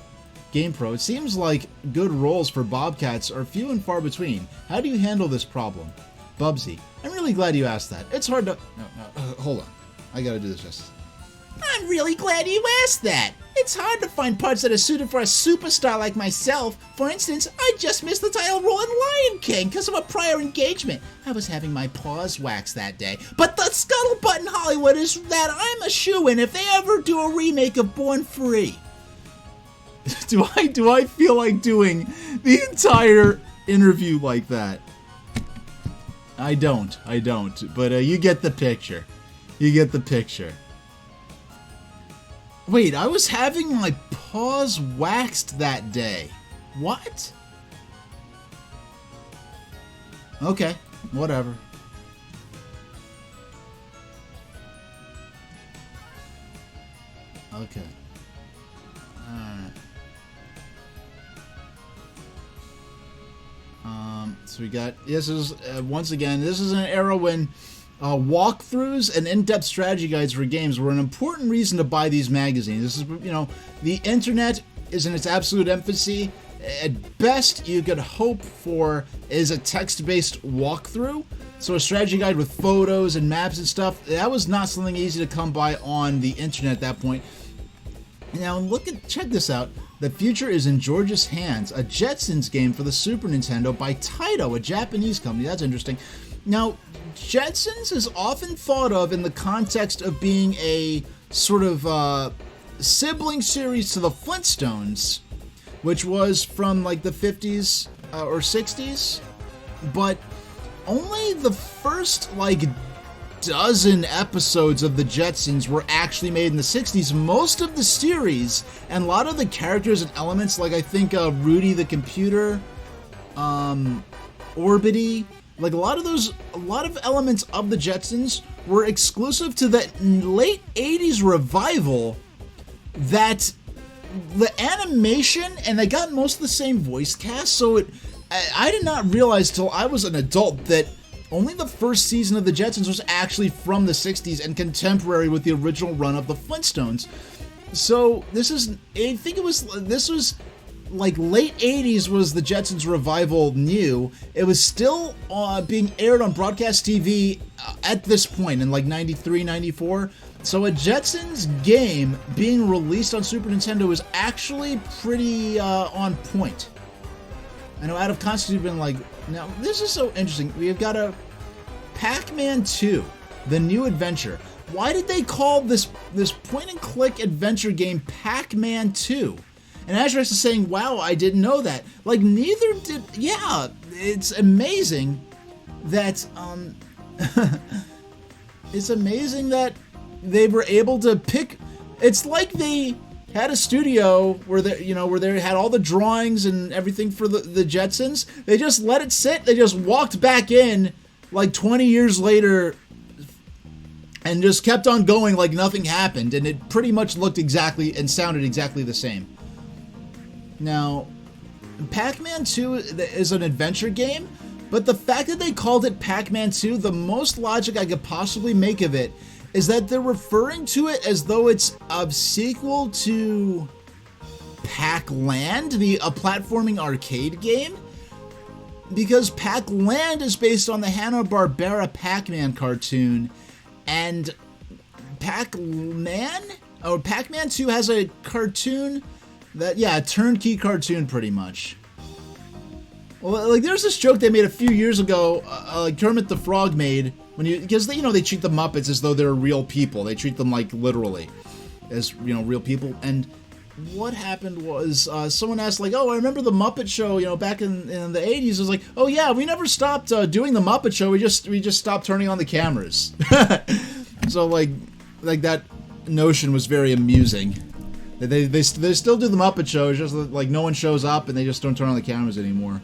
GamePro, it seems like good roles for Bobcats are few and far between. How do you handle this problem? Bubsy, I'm really glad you asked that. It's hard to... No, hold on. I gotta do this justice. I'm really glad you asked that. It's hard to find parts that are suited for a superstar like myself. For instance, I just missed the title role in Lion King because of a prior engagement. I was having my paws waxed that day. But the scuttlebutt in Hollywood is that I'm a shoo-in if they ever do a remake of Born Free. Do I feel like doing the entire interview like that? I don't. But you get the picture. You get the picture. Wait, I was having my paws waxed that day. What? Okay, whatever. Okay. Alright. So we got, this is, once again, this is an era when walkthroughs and in-depth strategy guides for games were an important reason to buy these magazines. This is, the internet is in its absolute infancy. At best, you could hope for is a text-based walkthrough. So a strategy guide with photos and maps and stuff, that was not something easy to come by on the internet at that point. Now check this out. The future is in George's hands, a Jetsons game for the Super Nintendo by Taito, a Japanese company. That's interesting. Now, Jetsons is often thought of in the context of being a sort of sibling series to the Flintstones, which was from like the 50s or 60s, but only the first dozen episodes of the Jetsons were actually made in the 60s. Most of the series and a lot of the characters and elements, like I think Rudy the computer, Orbity, a lot of elements of the Jetsons were exclusive to the late 80s revival that the animation, and they got most of the same voice cast, so I did not realize till I was an adult that only the first season of the Jetsons was actually from the 60s and contemporary with the original run of the Flintstones. So this was like late 80s was the Jetsons revival new. It was still being aired on broadcast TV at this point in like 93, 94. So a Jetsons game being released on Super Nintendo was actually pretty on point. I know out of context you've been like, now this is so interesting. We've got a Pac-Man 2, the new adventure. Why did they call this point-and-click adventure game Pac-Man 2? And Azrax is saying, wow, I didn't know that. Like, neither did... Yeah, it's amazing that... it's amazing that they were able to pick... It's like they had a studio where they had all the drawings and everything for the Jetsons. They just let it sit. They just walked back in like 20 years later and just kept on going like nothing happened. And it pretty much looked exactly and sounded exactly the same. Now, Pac-Man 2 is an adventure game, but the fact that they called it Pac-Man 2, the most logic I could possibly make of it is that they're referring to it as though it's a sequel to Pac-Land, a platforming arcade game, because Pac-Land is based on the Hanna-Barbera Pac-Man cartoon, and Pac-Man 2 has a cartoon a turnkey cartoon pretty much. Well, like there's this joke they made a few years ago, like Kermit the Frog made because they treat the Muppets as though they're real people. They treat them like literally as real people. And what happened was someone asked like, "Oh, I remember the Muppet Show, back in the 80s." It was like, "Oh yeah, we never stopped doing the Muppet Show. We just stopped turning on the cameras." So like that notion was very amusing. They still do the Muppet Show, it's just like no one shows up and they just don't turn on the cameras anymore.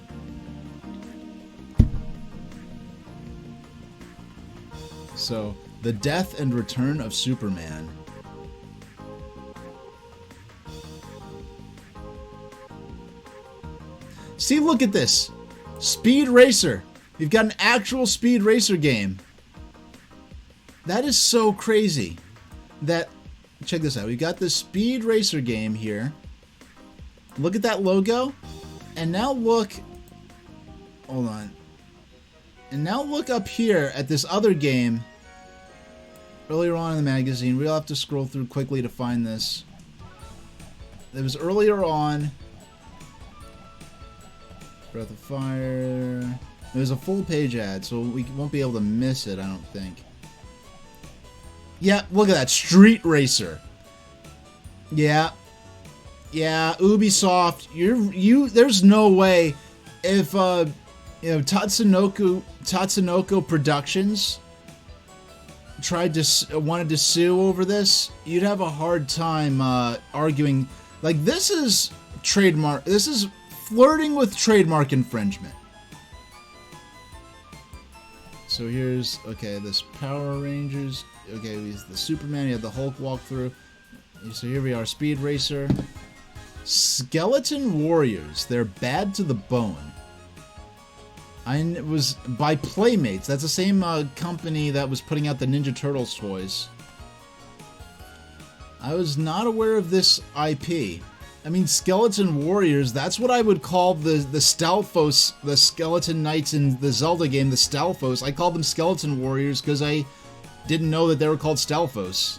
So, the death and return of Superman. See, look at this. Speed Racer. You've got an actual Speed Racer game. That is so crazy. Check this out. We've got this Speed Racer game here. Look at that logo. And now look... Hold on. And now look up here at this other game. Earlier on in the magazine. We'll have to scroll through quickly to find this. It was earlier on. Breath of Fire. It was a full page ad, so we won't be able to miss it, I don't think. Yeah, look at that. Street Racer. Yeah. Yeah, Ubisoft. There's no way if Tatsunoko Productions wanted to sue over this, you'd have a hard time arguing. Like, this is flirting with trademark infringement. So here's this Power Rangers. Okay, he's the Superman. You have the Hulk walkthrough. So here we are, Speed Racer. Skeleton Warriors. They're bad to the bone. It was by Playmates. That's the same company that was putting out the Ninja Turtles toys. I was not aware of this IP. I mean, Skeleton Warriors, that's what I would call the Stalfos, the Skeleton Knights in the Zelda game, the Stalfos. I called them Skeleton Warriors because I didn't know that they were called Stalfos.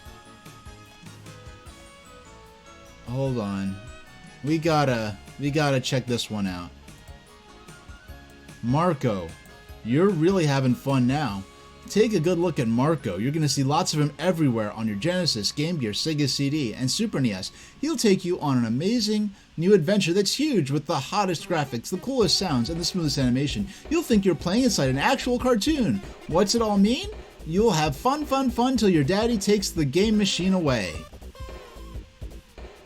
Hold on. We gotta check this one out. Marco. You're really having fun now. Take a good look at Marco. You're going to see lots of him everywhere on your Genesis, Game Gear, Sega CD, and Super NES. He'll take you on an amazing new adventure that's huge with the hottest graphics, the coolest sounds, and the smoothest animation. You'll think you're playing inside an actual cartoon. What's it all mean? You'll have fun till your daddy takes the game machine away.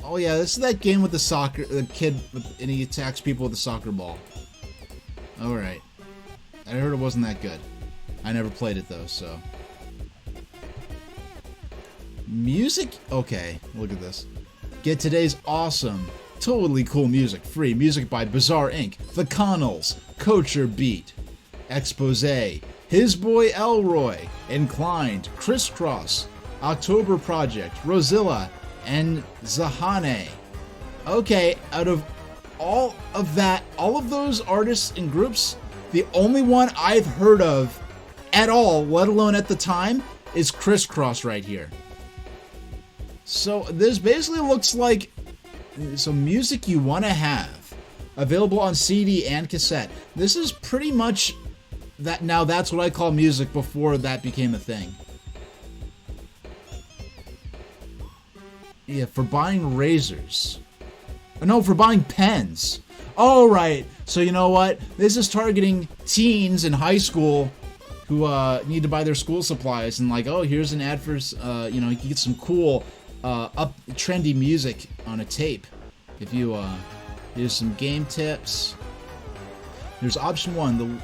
Oh yeah, this is that game with the kid, and he attacks people with a soccer ball. Alright. I heard it wasn't that good. I never played it though, so. Music? Okay, look at this. Get today's awesome, totally cool music. Free music by Bizarre Inc., The Connells, Coacher Beat, Expose, His Boy Elroy, Inclined, Crisscross, October Project, Rosilla, and Zahane. Okay, out of all of those artists and groups, the only one I've heard of at all, let alone at the time, is Crisscross right here. So this basically looks like some music you want to have, available on CD and cassette. This is pretty much that. Now that's what I call music before that became a thing. Yeah, for buying razors. No, for buying pens. Oh, right. So you know what? This is targeting teens in high school who need to buy their school supplies, and like, oh, here's an ad for, you know, you can get some cool, trendy music on a tape. If you, here's some game tips. There's option 1, the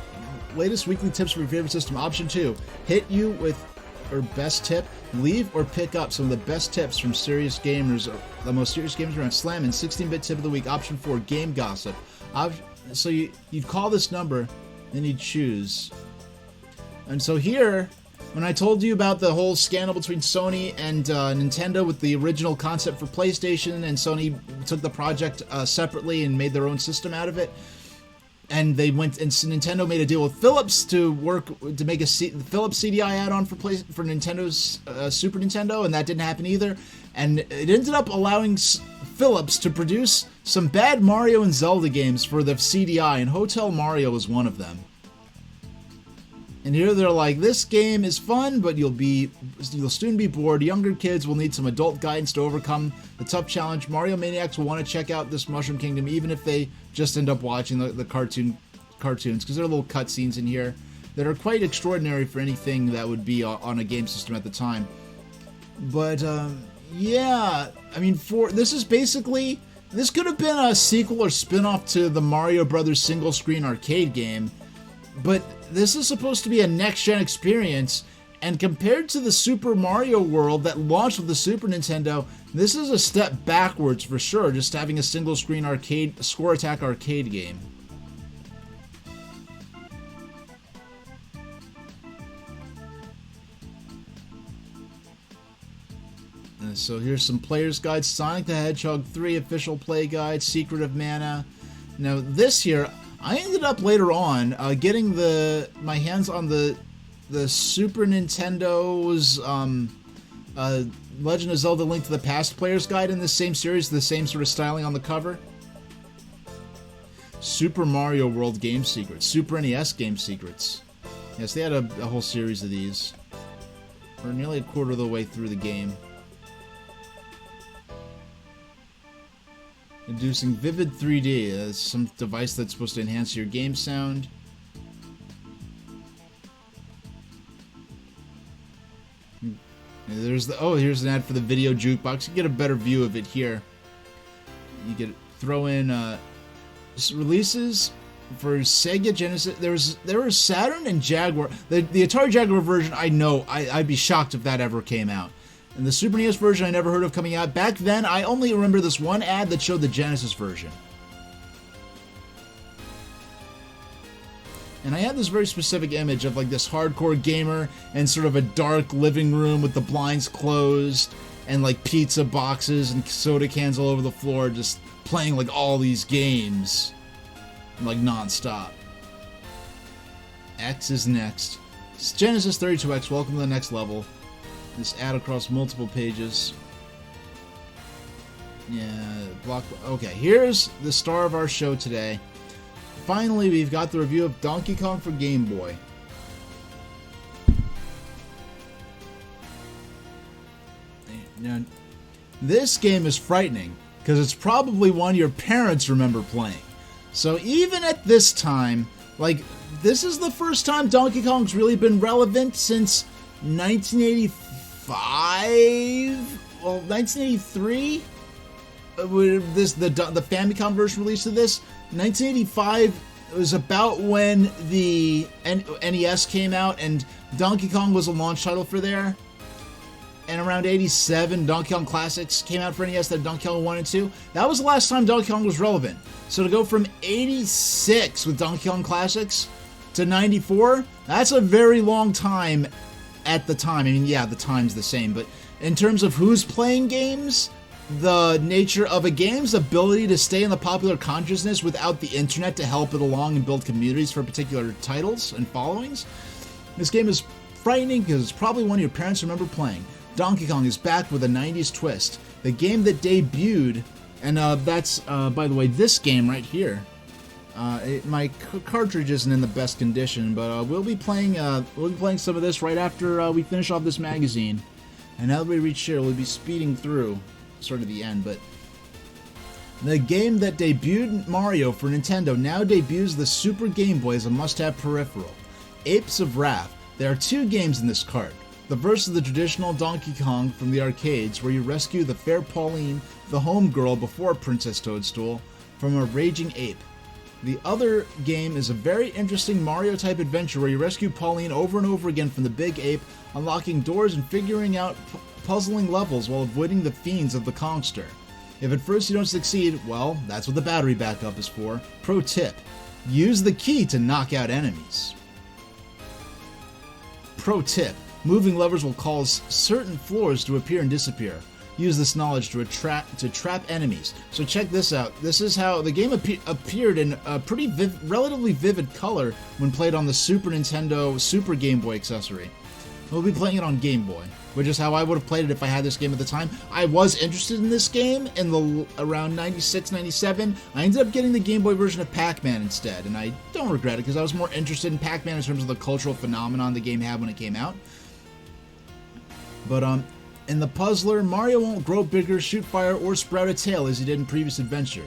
latest weekly tips for your favorite system. Option 2, hit you with or best tip, leave or pick up some of the best tips from serious gamers, or the most serious gamers around. Slam in 16-bit tip of the week. Option 4, game gossip. So you'd call this number, then you'd choose. And so here, when I told you about the whole scandal between Sony and Nintendo with the original concept for PlayStation, and Sony took the project separately and made their own system out of it, and they went and Nintendo made a deal with Philips to make a Philips CDI add-on for Nintendo's Super Nintendo, and that didn't happen either. And it ended up allowing Philips to produce some bad Mario and Zelda games for the CDI, and Hotel Mario was one of them. And here they're like, this game is fun, but you'll soon be bored. Younger kids will need some adult guidance to overcome the tough challenge. Mario maniacs will want to check out this Mushroom Kingdom, even if they just end up watching the cartoons, because there are little cutscenes in here that are quite extraordinary for anything that would be on a game system at the time. But yeah, I mean, this could have been a sequel or spin-off to the Mario Brothers single-screen arcade game. But this is supposed to be a next-gen experience, and compared to the Super Mario World that launched with the Super Nintendo, this is a step backwards for sure, just having a single-screen arcade, score attack arcade game. So here's some player's guides. Sonic the Hedgehog 3 official play guide, Secret of Mana. Now this here, I ended up later on getting my hands on the Super Nintendo's Legend of Zelda: Link to the Past player's guide in this same series, the same sort of styling on the cover. Super Mario World Game Secrets, Super NES Game Secrets. Yes, they had a whole series of these. We're nearly a quarter of the way through the game. Inducing Vivid 3D, some device that's supposed to enhance your game sound. Here's an ad for the video jukebox. You get a better view of it here. You get throw in releases for Sega Genesis. There was Saturn and Jaguar. The Atari Jaguar version, I know I'd be shocked if that ever came out. And the Super NES version I never heard of coming out. Back then, I only remember this one ad that showed the Genesis version. And I had this very specific image of like this hardcore gamer in sort of a dark living room with the blinds closed and like pizza boxes and soda cans all over the floor, just playing like all these games like non-stop. X is next. It's Genesis 32X, welcome to the next level. This ad across multiple pages. Yeah, okay, here's the star of our show today. Finally, we've got the review of Donkey Kong for Game Boy. Now, this game is frightening, because it's probably one your parents remember playing. So even at this time, like, this is the first time Donkey Kong's really been relevant since 1985? Well, 1983? The Famicom version release of this. 1985 was about when the NES came out, and Donkey Kong was a launch title for there. And around 87, Donkey Kong Classics came out for NES, that Donkey Kong 1 and 2. That was the last time Donkey Kong was relevant. So to go from 86 with Donkey Kong Classics to 94, that's a very long time at the time. I mean, yeah, the time's the same, but in terms of who's playing games, the nature of a game's ability to stay in the popular consciousness without the internet to help it along and build communities for particular titles and followings. This game is frightening because it's probably one your parents remember playing. Donkey Kong is back with a 90s twist. The game that debuted, and that's, by the way, this game right here. My cartridge isn't in the best condition, but we'll be playing some of this right after we finish off this magazine. And now that we reach here, we'll be speeding through sort of the end, but the game that debuted Mario for Nintendo now debuts the Super Game Boy as a must-have peripheral. Apes of Wrath. There are two games in this cart. The first is the traditional Donkey Kong from the arcades, where you rescue the fair Pauline, the homegirl before Princess Toadstool, from a raging ape. The other game is a very interesting Mario-type adventure where you rescue Pauline over and over again from the big ape, unlocking doors and figuring out puzzling levels while avoiding the fiends of the Kongster. If at first you don't succeed, well, that's what the battery backup is for. Pro tip: use the key to knock out enemies. Pro tip: moving levers will cause certain floors to appear and disappear. Use this knowledge to trap enemies. So check this out. This is how the game appeared in a pretty relatively vivid color when played on the Super Nintendo Super Game Boy accessory. We'll be playing it on Game Boy, which is how I would have played it if I had this game at the time. I was interested in this game in the around 96, 97. I ended up getting the Game Boy version of Pac-Man instead, and I don't regret it because I was more interested in Pac-Man in terms of the cultural phenomenon the game had when it came out. But in the puzzler, Mario won't grow bigger, shoot fire, or sprout a tail as he did in previous adventure.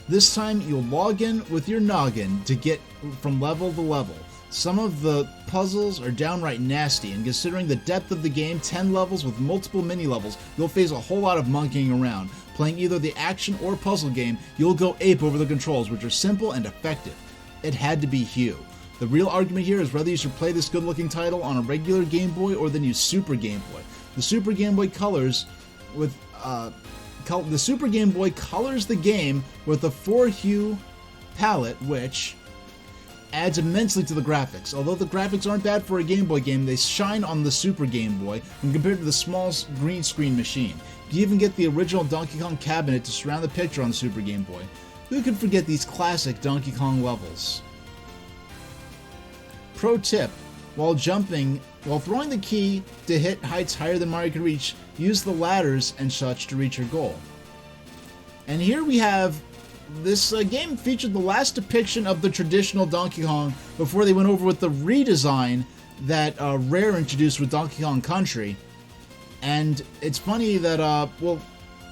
This time, you'll log in with your noggin to get from level to level. Some of the puzzles are downright nasty, and considering the depth of the game, 10 levels with multiple mini-levels, you'll face a whole lot of monkeying around. Playing either the action or puzzle game, you'll go ape over the controls, which are simple and effective. It had to be Hugh. The real argument here is whether you should play this good-looking title on a regular Game Boy or the new Super Game Boy. The Super Game Boy colors with the Super Game Boy colors the game with a 4-hue palette, which adds immensely to the graphics. Although the graphics aren't bad for a Game Boy game, they shine on the Super Game Boy when compared to the small green screen machine. You even get the original Donkey Kong cabinet to surround the picture on the Super Game Boy. Who could forget these classic Donkey Kong levels? Pro tip: while throwing the key to hit heights higher than Mario can reach, use the ladders and such to reach your goal. And here we have this game featured the last depiction of the traditional Donkey Kong before they went over with the redesign that Rare introduced with Donkey Kong Country. And it's funny that,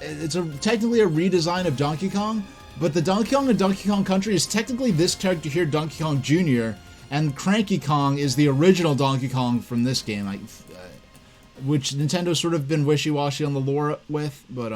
it's technically a redesign of Donkey Kong, but the Donkey Kong in Donkey Kong Country is technically this character here, Donkey Kong Jr., and Cranky Kong is the original Donkey Kong from this game, which Nintendo's sort of been wishy-washy on the lore with, but,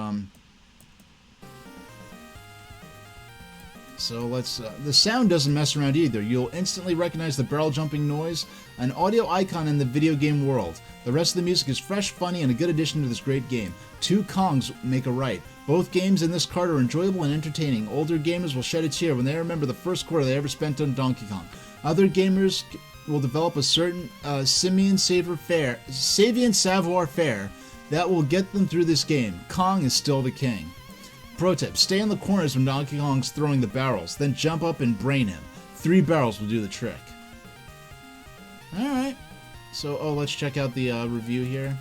so let's, the sound doesn't mess around either. You'll instantly recognize the barrel jumping noise, an audio icon in the video game world. The rest of the music is fresh, funny, and a good addition to this great game. Two Kongs make a right. Both games in this cart are enjoyable and entertaining. Older gamers will shed a tear when they remember the first quarter they ever spent on Donkey Kong. Other gamers will develop a certain simian savoir faire that will get them through this game. Kong is still the king. Pro tip: stay in the corners when Donkey Kong's throwing the barrels, then jump up and brain him. 3 barrels will do the trick. Alright. So, let's check out the review here.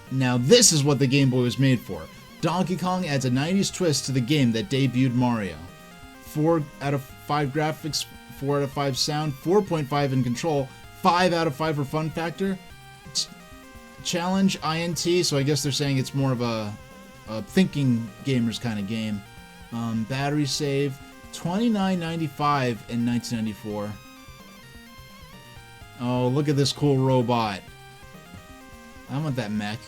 Now this is what the Game Boy was made for. Donkey Kong adds a 90s twist to the game that debuted Mario. 4 out of 5 graphics, 4 out of 5 sound, 4.5 in control, 5 out of 5 for fun factor. Challenge INT, so I guess they're saying it's more of a thinking gamers kind of game. Battery save, $29.95 in 1994. Oh, look at this cool robot. I want that mech.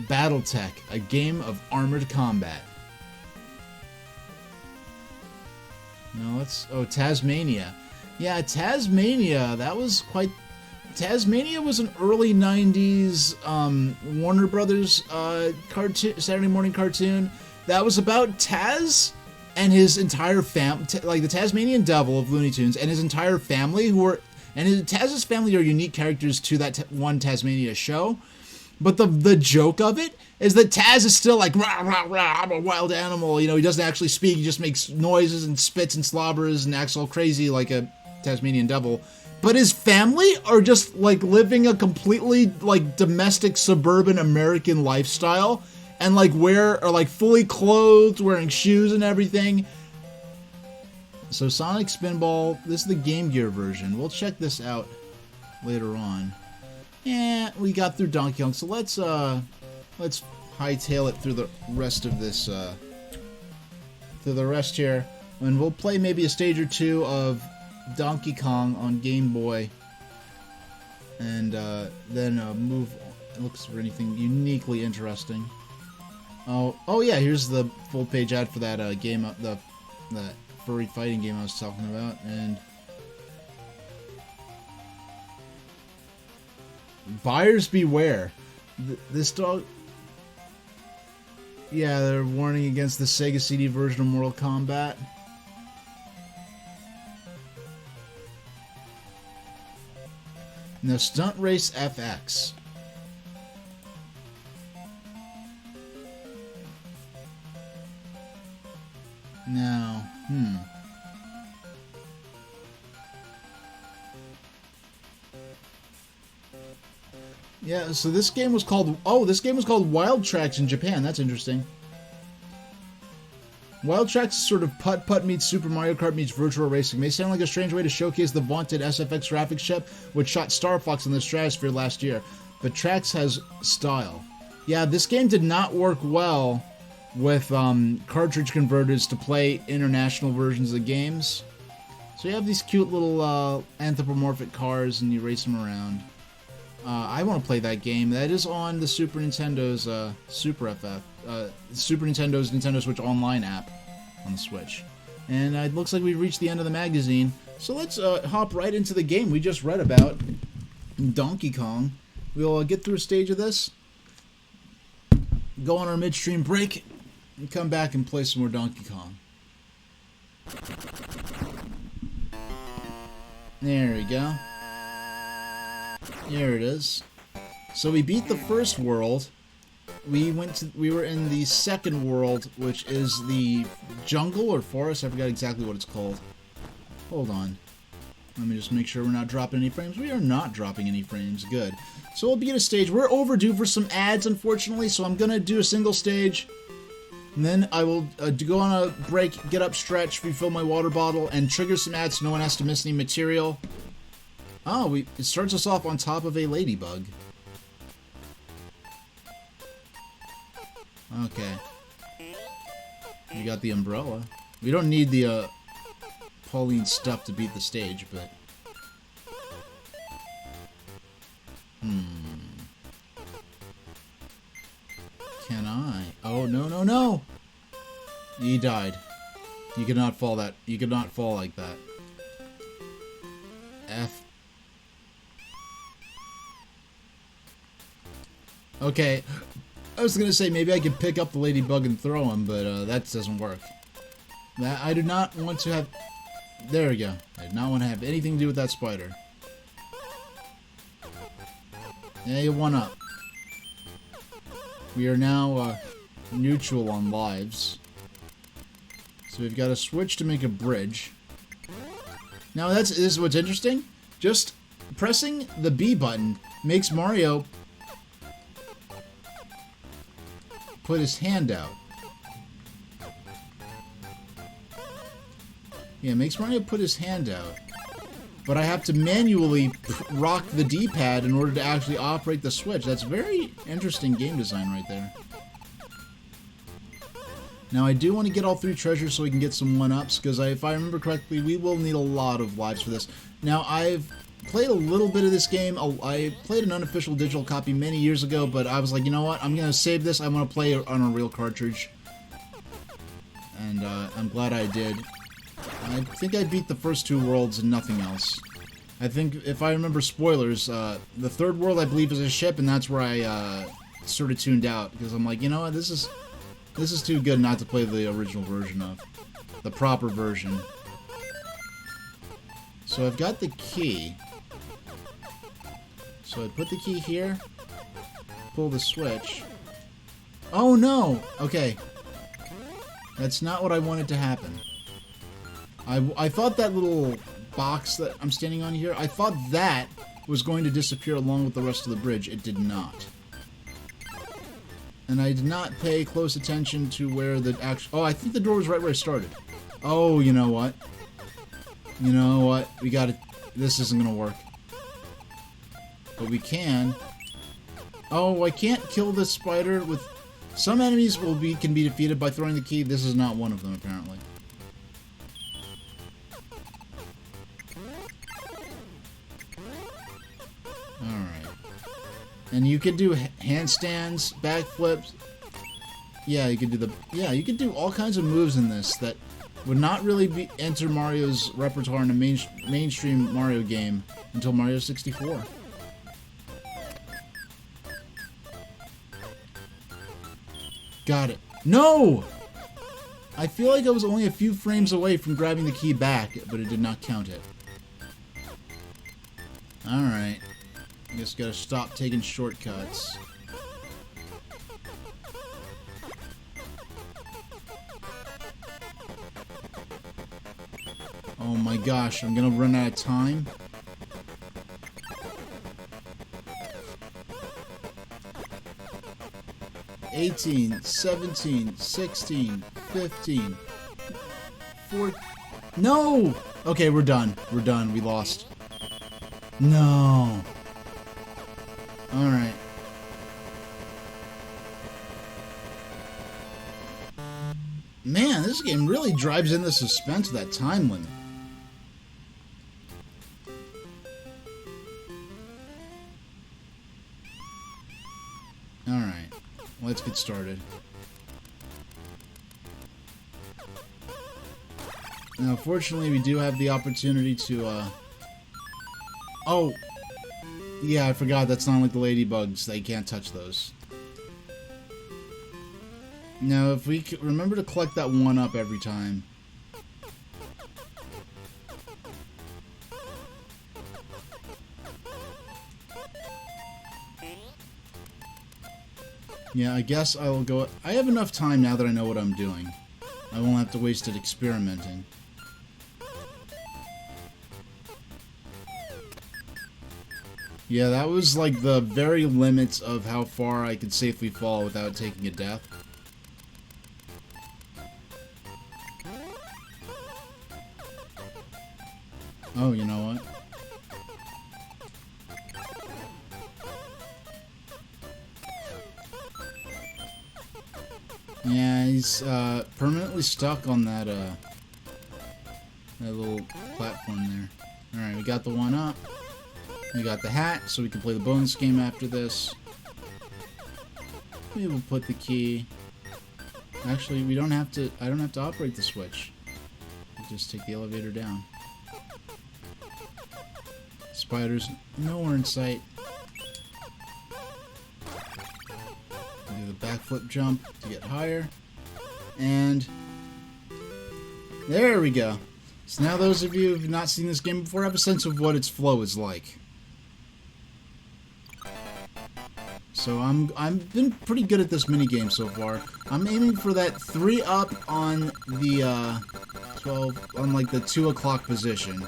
Battletech, a game of armored combat. No, let's... Oh, Tasmania. Yeah, Tasmania, that was quite... Tasmania was an early 90s Warner Brothers cartoon, Saturday morning cartoon that was about Taz and his entire family, like the Tasmanian Devil of Looney Tunes and his entire family, Taz's family are unique characters to that one Tasmania show, But the joke of it is that Taz is still like, rah, rah, rah, I'm a wild animal. You know, he doesn't actually speak. He just makes noises and spits and slobbers and acts all crazy like a Tasmanian devil. But his family are just like living a completely like domestic suburban American lifestyle and like are like fully clothed, wearing shoes and everything. So Sonic Spinball, this is the Game Gear version. We'll check this out later on. Yeah, we got through Donkey Kong, so let's hightail it through the rest of this, through the rest here, and we'll play maybe a stage or two of Donkey Kong on Game Boy, and then move on. Looks for anything uniquely interesting. Oh yeah, here's the full page ad for that game, the furry fighting game I was talking about, and buyers beware. This dog... Yeah, they're warning against the Sega CD version of Mortal Kombat. Now, Stunt Race FX. Now, yeah, so this game was called... Oh, this game was called Wild Tracks in Japan. That's interesting. Wild Tracks is sort of putt-putt meets Super Mario Kart meets virtual racing. May sound like a strange way to showcase the vaunted SFX graphics chip, which shot Star Fox in the stratosphere last year. But Tracks has style. Yeah, this game did not work well with cartridge converters to play international versions of games. So you have these cute little anthropomorphic cars and you race them around. I want to play that game. That is on the Super Nintendo's Super Nintendo's Nintendo Switch Online app on the Switch. And it looks like we've reached the end of the magazine. So let's hop right into the game we just read about, Donkey Kong. We'll get through a stage of this, go on our midstream break, and come back and play some more Donkey Kong. There we go. Here it is. So we beat the first world. We were in the second world, which is the jungle or forest. I forgot exactly what it's called. Hold on. Let me just make sure we're not dropping any frames. We are not dropping any frames. Good. So we'll begin a stage. We're overdue for some ads, unfortunately, so I'm going to do a single stage. And then I will go on a break, get up, stretch, refill my water bottle, and trigger some ads so no one has to miss any material. Oh, it starts us off on top of a ladybug. Okay. You got the umbrella. We don't need the Pauline stuff to beat the stage, but... Can I? Oh, no, no, no! He died. You could not fall that. You could not fall like that. F. Okay. I was gonna say maybe I could pick up the ladybug and throw him, but that doesn't work. I do not want to have... There we go. I do not want to have anything to do with that spider. Yeah, you one up. We are now neutral on lives. So we've got to switch to make a bridge. Now this is what's interesting. Just pressing the B button makes Mario put his hand out. Yeah, it makes Mario put his hand out. But I have to manually rock the D-pad in order to actually operate the switch. That's very interesting game design right there. Now, I do want to get all 3 treasures so we can get some 1-ups, because if I remember correctly, we will need a lot of lives for this. Now, I've played a little bit of this game. I played an unofficial digital copy many years ago, but I was like, you know what? I'm going to save this. I want to play it on a real cartridge. And I'm glad I did. I think I beat the first 2 worlds and nothing else. I think, if I remember spoilers, the 3rd world I believe is a ship, and that's where I sort of tuned out, because I'm like, you know what, this is too good not to play the original version of. The proper version. So I've got the key. So I put the key here. pull the switch. Oh no! Okay. That's not what I wanted to happen. I thought that little box that I'm standing on here, I thought that was going to disappear along with the rest of the bridge. It did not. And I did not pay close attention to where the actual... Oh, I think the door was right where I started. Oh, you know what? You know what? We gotta... This isn't gonna work. But we can... Oh, I can't kill this spider with... Some enemies can be defeated by throwing the key. This is not one of them, apparently. Alright. And you could do handstands, backflips. Yeah, you could do the... Yeah, you could do all kinds of moves in this that would not really enter Mario's repertoire in a mainstream Mario game until Mario 64. Got it. No! I feel like I was only a few frames away from grabbing the key back, but it did not count it. Alright. I guess gotta stop taking shortcuts. Oh my gosh, I'm gonna run out of time. $18, $17, $16, $15, $14. No! Okay, we're done. We're done. We lost. No. Alright. Man, this game really drives in the suspense of that time limit. Alright. Let's get started. Now, fortunately, we do have the opportunity to, Oh! Yeah, I forgot, that's not like the ladybugs. They can't touch those. Now, if we remember to collect that one up every time. Yeah, I guess I will go... I have enough time now that I know what I'm doing. I won't have to waste it experimenting. Yeah, that was like the very limits of how far I could safely fall without taking a death. Oh, you know what? Yeah, he's permanently stuck on that that little platform there. Alright, we got the one up. We got the hat, so we can play the bonus game after this. Maybe we'll put the key... Actually, we don't have to... I don't have to operate the switch. We'll just take the elevator down. Spiders nowhere in sight. Do the backflip jump to get higher. And... there we go. So now those of you who have not seen this game before have a sense of what its flow is like. So I've been pretty good at this minigame so far. I'm aiming for that 3 up on the 12 on like the 2 o'clock position.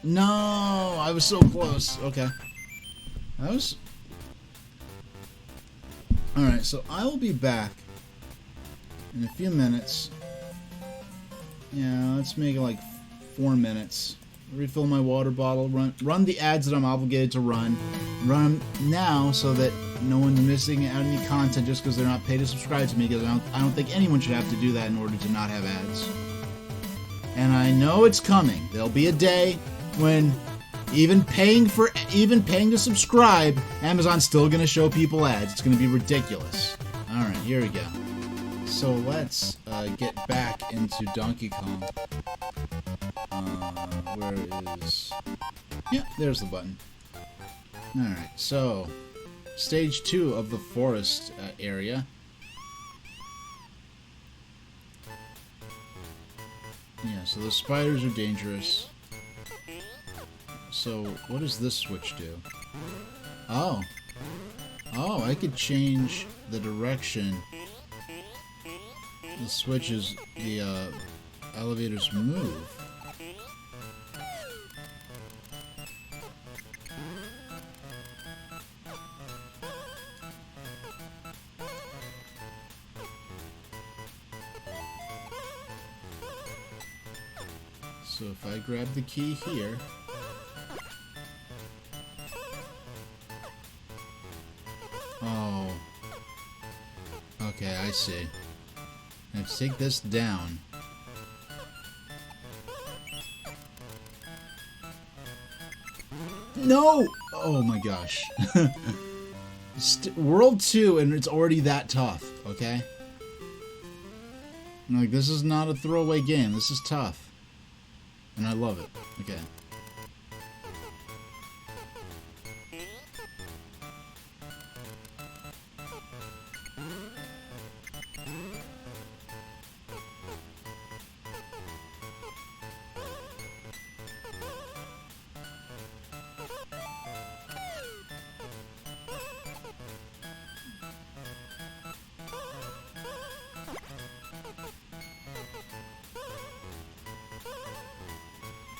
No, I was so close. Okay. That was... Alright, so I will be back in a few minutes. Yeah, let's make it like 4 minutes. Refill my water bottle, run the ads that I'm obligated to run them now so that no one's missing out any content just because they're not paid to subscribe to me, because I don't think anyone should have to do that in order to not have ads. And I know it's coming. There'll be a day when even paying to subscribe, Amazon's still gonna show people ads. It's gonna be ridiculous. Alright, here we go. So let's get back into Donkey Kong. Where is... Yeah, there's the button. Alright, so... Stage 2 of the forest area. Yeah, so the spiders are dangerous. So, what does this switch do? Oh. Oh, I could change the direction the switches the elevators move. So if I grab the key here, oh, okay, I see. I have to take this down. No! Oh my gosh. World 2 and it's already that tough, okay? Like, this is not a throwaway game. This is tough. And I love it. Okay.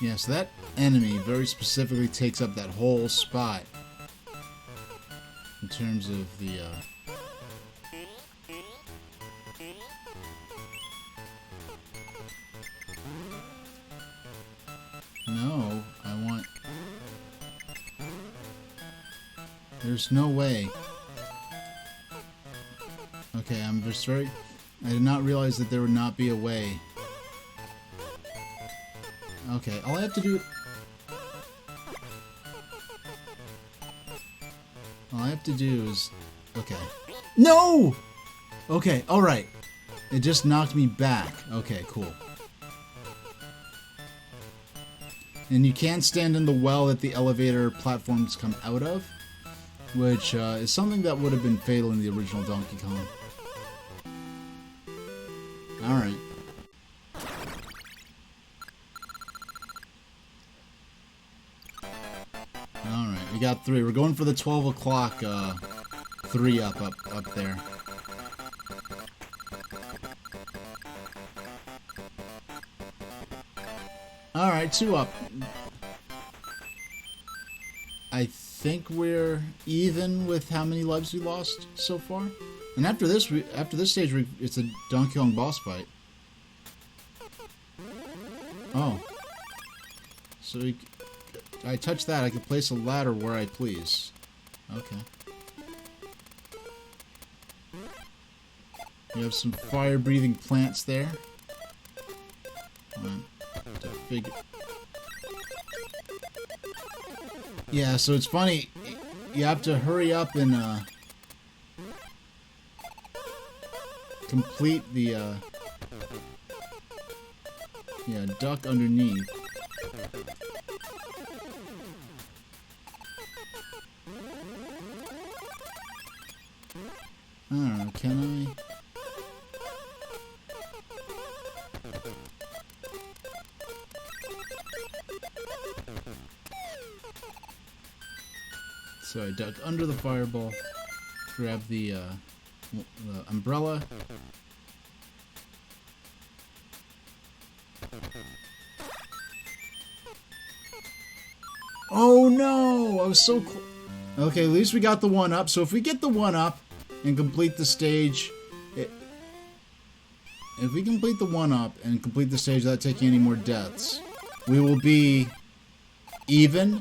Yeah, so that enemy very specifically takes up that whole spot in terms of the no, I want... There's no way. Okay, I'm just very... I did not realize that there would not be a way. Okay, all I have to do... All I have to do is... Okay. No! Okay, alright. It just knocked me back. Okay, cool. And you can stand in the well that the elevator platforms come out of, which is something that would have been fatal in the original Donkey Kong. Alright. Alright, we got 3. We're going for the 12 o'clock 3 up there. Alright, 2 up. I think we're even with how many lives we lost so far. And after this stage, it's a Donkey Kong boss fight. Oh. So I touch that, I can place a ladder where I please. Okay. We have some fire-breathing plants there. Yeah, so it's funny. You have to hurry up and complete the yeah, duck underneath. I don't know, can I? So I duck under the fireball, grab the umbrella. Oh no! I was so close. Okay, at least we got the 1 up. So if we get the 1 up and complete the stage, if we complete the 1 up and complete the stage without taking any more deaths, we will be even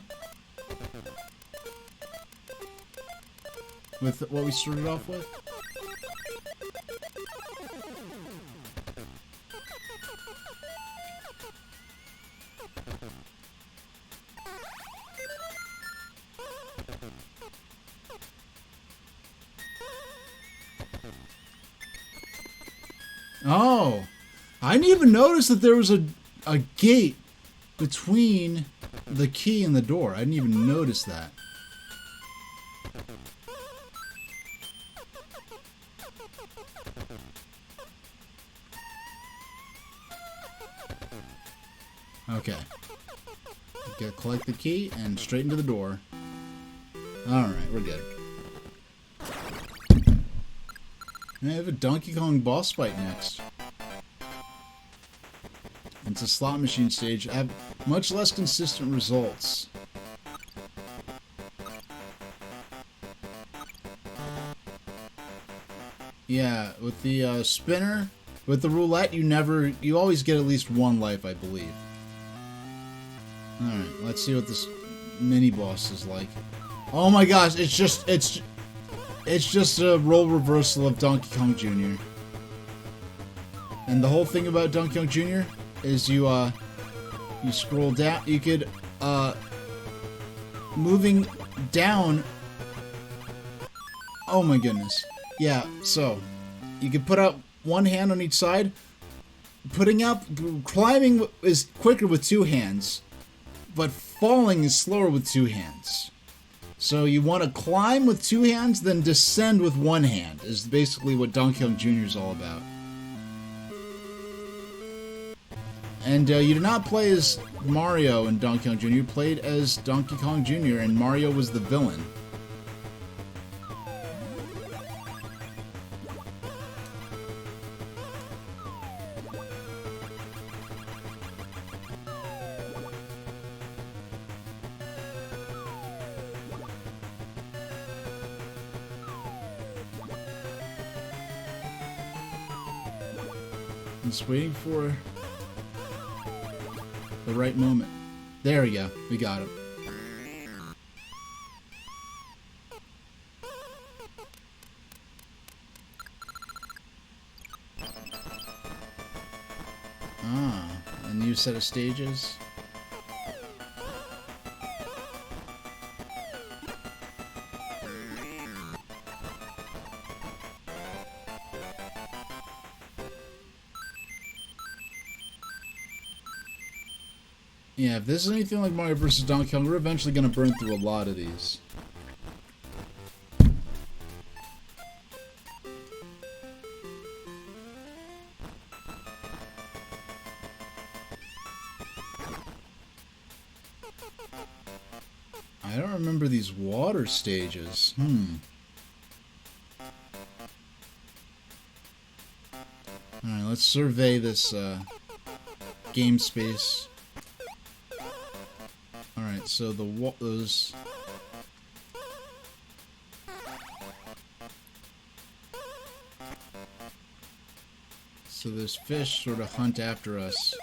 with what we started off with. Oh, I didn't even notice that there was a gate between the key and the door. I didn't even notice that. Okay. Gotta collect the key and straight into the door. Alright, we're good. And I have a Donkey Kong boss fight next. It's a slot machine stage. I have much less consistent results. Yeah, with the spinner, with the roulette, you always get at least one life, I believe. Alright, let's see what this mini boss is like. Oh my gosh, it's just a role reversal of Donkey Kong Jr. And the whole thing about Donkey Kong Jr. is you scroll down, you could, moving down, oh my goodness. Yeah, so, you could put out one hand on each side, climbing is quicker with two hands, but falling is slower with two hands. So you want to climb with two hands, then descend with one hand, is basically what Donkey Kong Jr. is all about. And you did not play as Mario in Donkey Kong Jr., you played as Donkey Kong Jr., and Mario was the villain. Just waiting for the right moment. There we go. We got him. Ah, a new set of stages. Yeah, if this is anything like Mario vs. Donkey Kong, we're eventually going to burn through a lot of these. I don't remember these water stages. Alright, let's survey this game space. Alright, so those... So those fish sort of hunt after us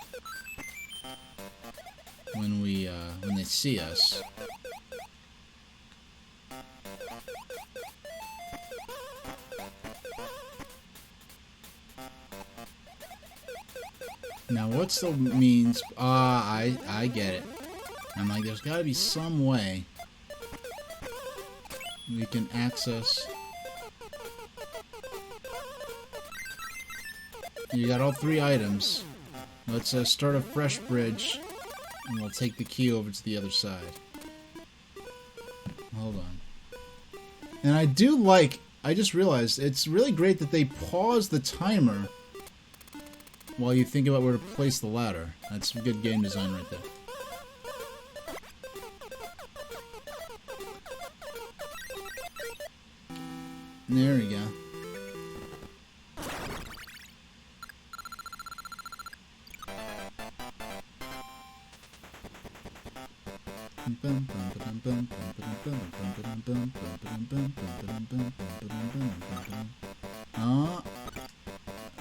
when they see us. Now, what's the means? I get it. I'm like, there's gotta be some way we can access. You got all three items. Let's start a fresh bridge, and we'll take the key over to the other side. Hold on. And I do like, I just realized, it's really great that they pause the timer while you think about where to place the ladder. That's some good game design right there. There we go.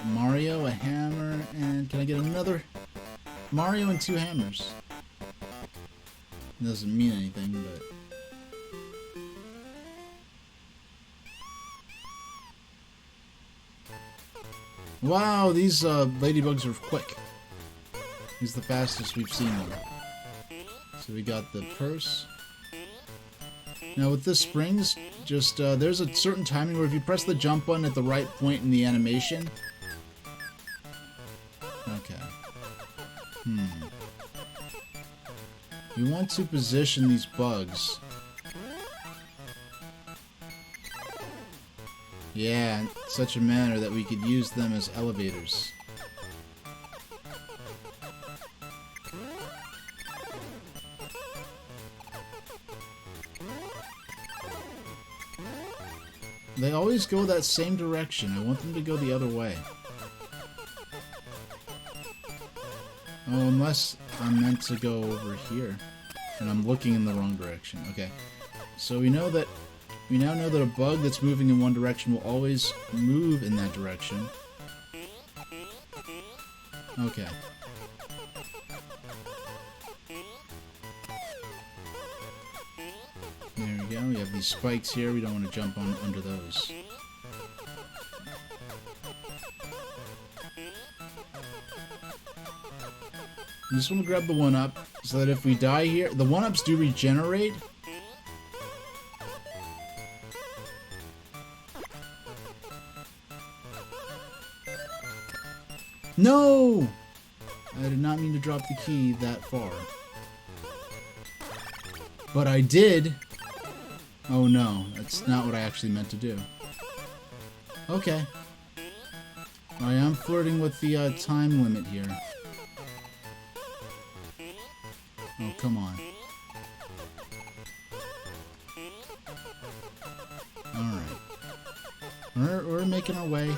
Mario, a hammer, and can I get another? Mario and two hammers. Doesn't mean anything, but... Wow, these ladybugs are quick. He's the fastest we've seen them. So we got the purse. Now with the springs, just there's a certain timing where if you press the jump button at the right point in the animation. Okay. We want to position these bugs. Yeah, in such a manner that we could use them as elevators. They always go that same direction. I want them to go the other way. Oh, unless I'm meant to go over here. And I'm looking in the wrong direction. Okay. So we now know that a bug that's moving in one direction will always move in that direction. Okay. There we go. We have these spikes here. We don't want to jump on under those. I just want to grab the 1-up so that if we die here, the 1-ups do regenerate. No! I did not mean to drop the key that far. But I did. Oh no, that's not what I actually meant to do. Okay. I am flirting with the time limit here. Oh, come on. Alright. We're making our way.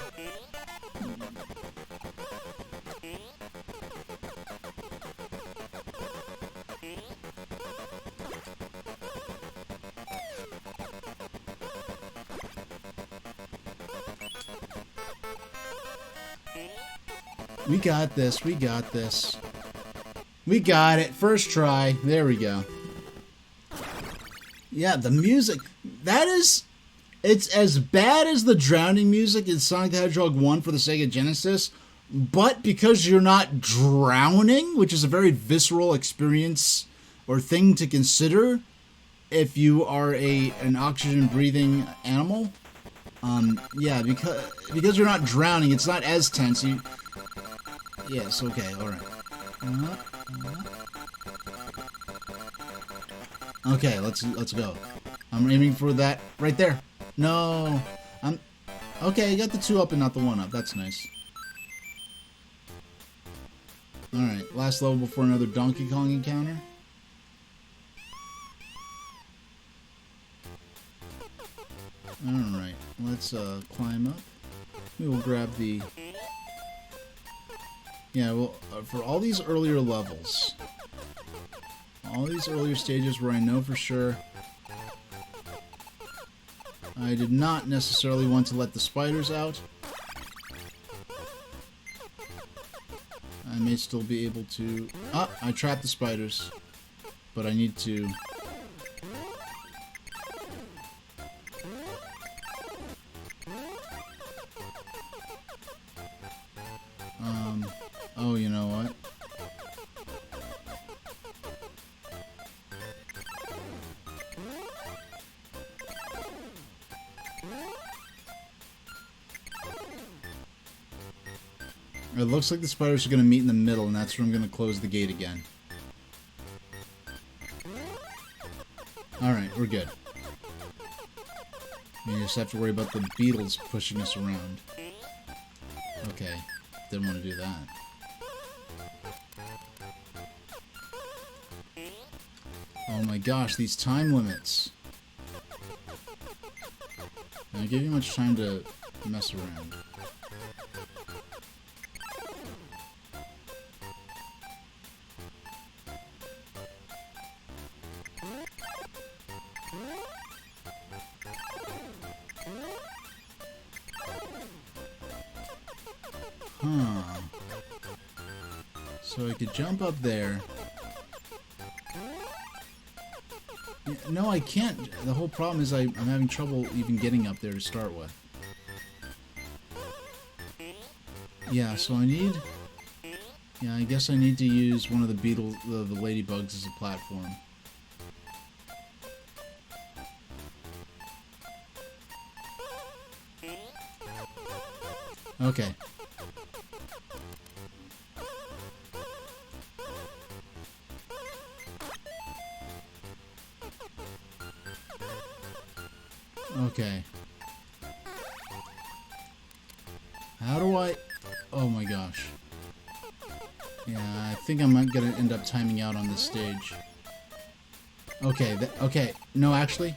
We got this, we got this. We got it, first try. There we go. Yeah, the music, that is, it's as bad as the drowning music in Sonic the Hedgehog 1 for the Sega Genesis, but because you're not drowning, which is a very visceral experience or thing to consider if you are an oxygen-breathing animal. Yeah, because you're not drowning, it's not as tense. Yes, okay, alright. Okay, let's go. I'm aiming for that right there. No, okay. I got the 2-up and not the 1-up. That's nice. All right, last level before another Donkey Kong encounter. All right, let's climb up. We will grab the. Yeah, well, for all these earlier levels, all these earlier stages where I know for sure I did not necessarily want to let the spiders out, I may still be able to... Ah, I trapped the spiders, but I need to... Oh, you know what? It looks like the spiders are going to meet in the middle, and that's where I'm going to close the gate again. Alright, we're good. We just have to worry about the beetles pushing us around. Okay, didn't want to do that. Oh my gosh, these time limits. They don't give you much time to mess around. Huh. So I could jump up there. No, I can't. The whole problem is I'm having trouble even getting up there to start with. Yeah, so I need... Yeah, I guess I need to use one of the beetles, the ladybugs as a platform. Okay. Okay. How do I... Oh my gosh. Yeah, I think I'm not gonna end up timing out on this stage. Okay, okay. No, actually.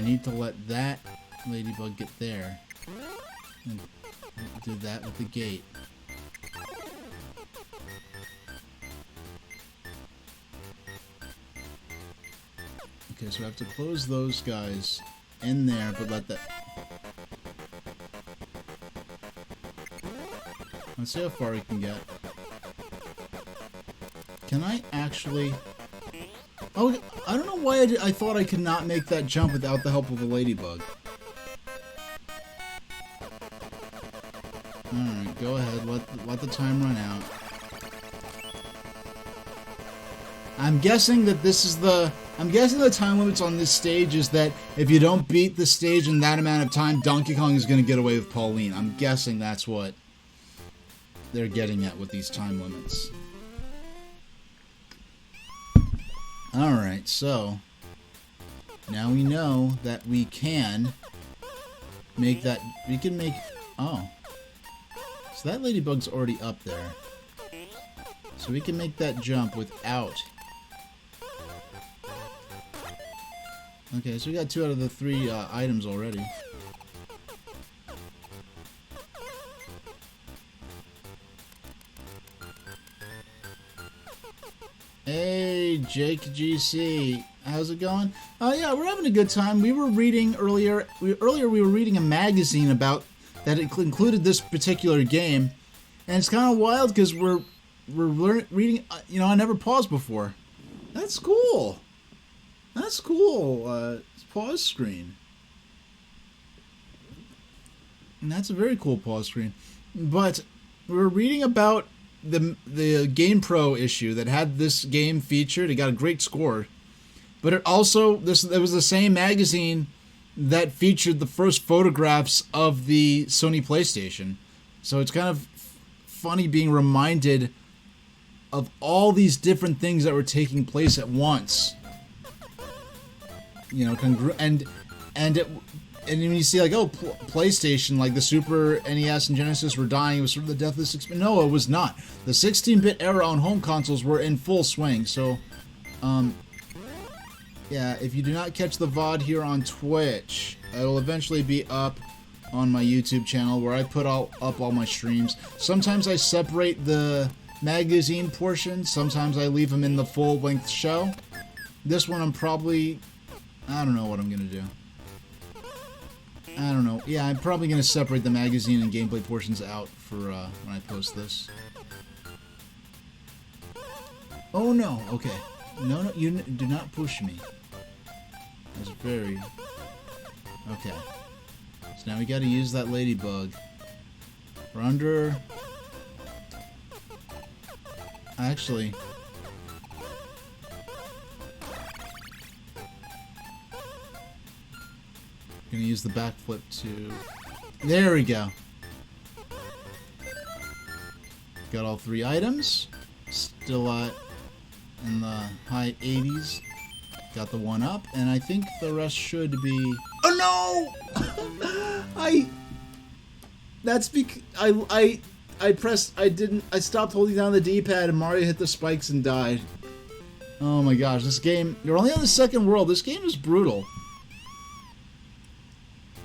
need to let that ladybug get there. And do that with the gate. Okay, so I have to close those guys in there, but let that... Let's see how far we can get. Can I actually... Oh, I don't know why I thought I could not make that jump without the help of a ladybug. Alright, go ahead. Let the time run out. I'm guessing that this is the... I'm guessing the time limits on this stage is that if you don't beat the stage in that amount of time, Donkey Kong is going to get away with Pauline. I'm guessing that's what they're getting at with these time limits. Alright, so now we know that we can make that... We can make... Oh. So that ladybug's already up there. So we can make that jump without... Okay, so we got 2 out of the 3 items already. Hey, Jake GC. How's it going? Oh, yeah, we're having a good time. We were reading earlier... Earlier we were reading a magazine about... that it included this particular game. And it's kind of wild because we're reading... You know, I never paused before. That's cool. That's cool. Pause screen. And that's a very cool pause screen. But we're reading about the GamePro issue that had this game featured. It got a great score. But it also... It was the same magazine that featured the first photographs of the Sony PlayStation. So it's kind of funny being reminded of all these different things that were taking place at once. You know, and when you see like, oh, PlayStation, like the Super NES and Genesis were dying, it was sort of the death of the 16-bit. No, it was not. The 16-bit era on home consoles were in full swing. So, yeah, if you do not catch the VOD here on Twitch, it will eventually be up on my YouTube channel where I put up all my streams. Sometimes I separate the magazine portion. Sometimes I leave them in the full-length show. This one I'm probably... I don't know what I'm going to do. I don't know. Yeah, I'm probably going to separate the magazine and gameplay portions out for when I post this. Oh no, okay. No, you do not push me. That's very... Okay. So now we got to use that ladybug. We're under... Actually... Gonna use the backflip to... There we go. Got all 3 items. Still in the high 80s. Got the 1 up, and I think the rest should be... Oh no! That's because I stopped holding down the D-pad and Mario hit the spikes and died. Oh my gosh, this game... You're only on the 2nd world. This game is brutal.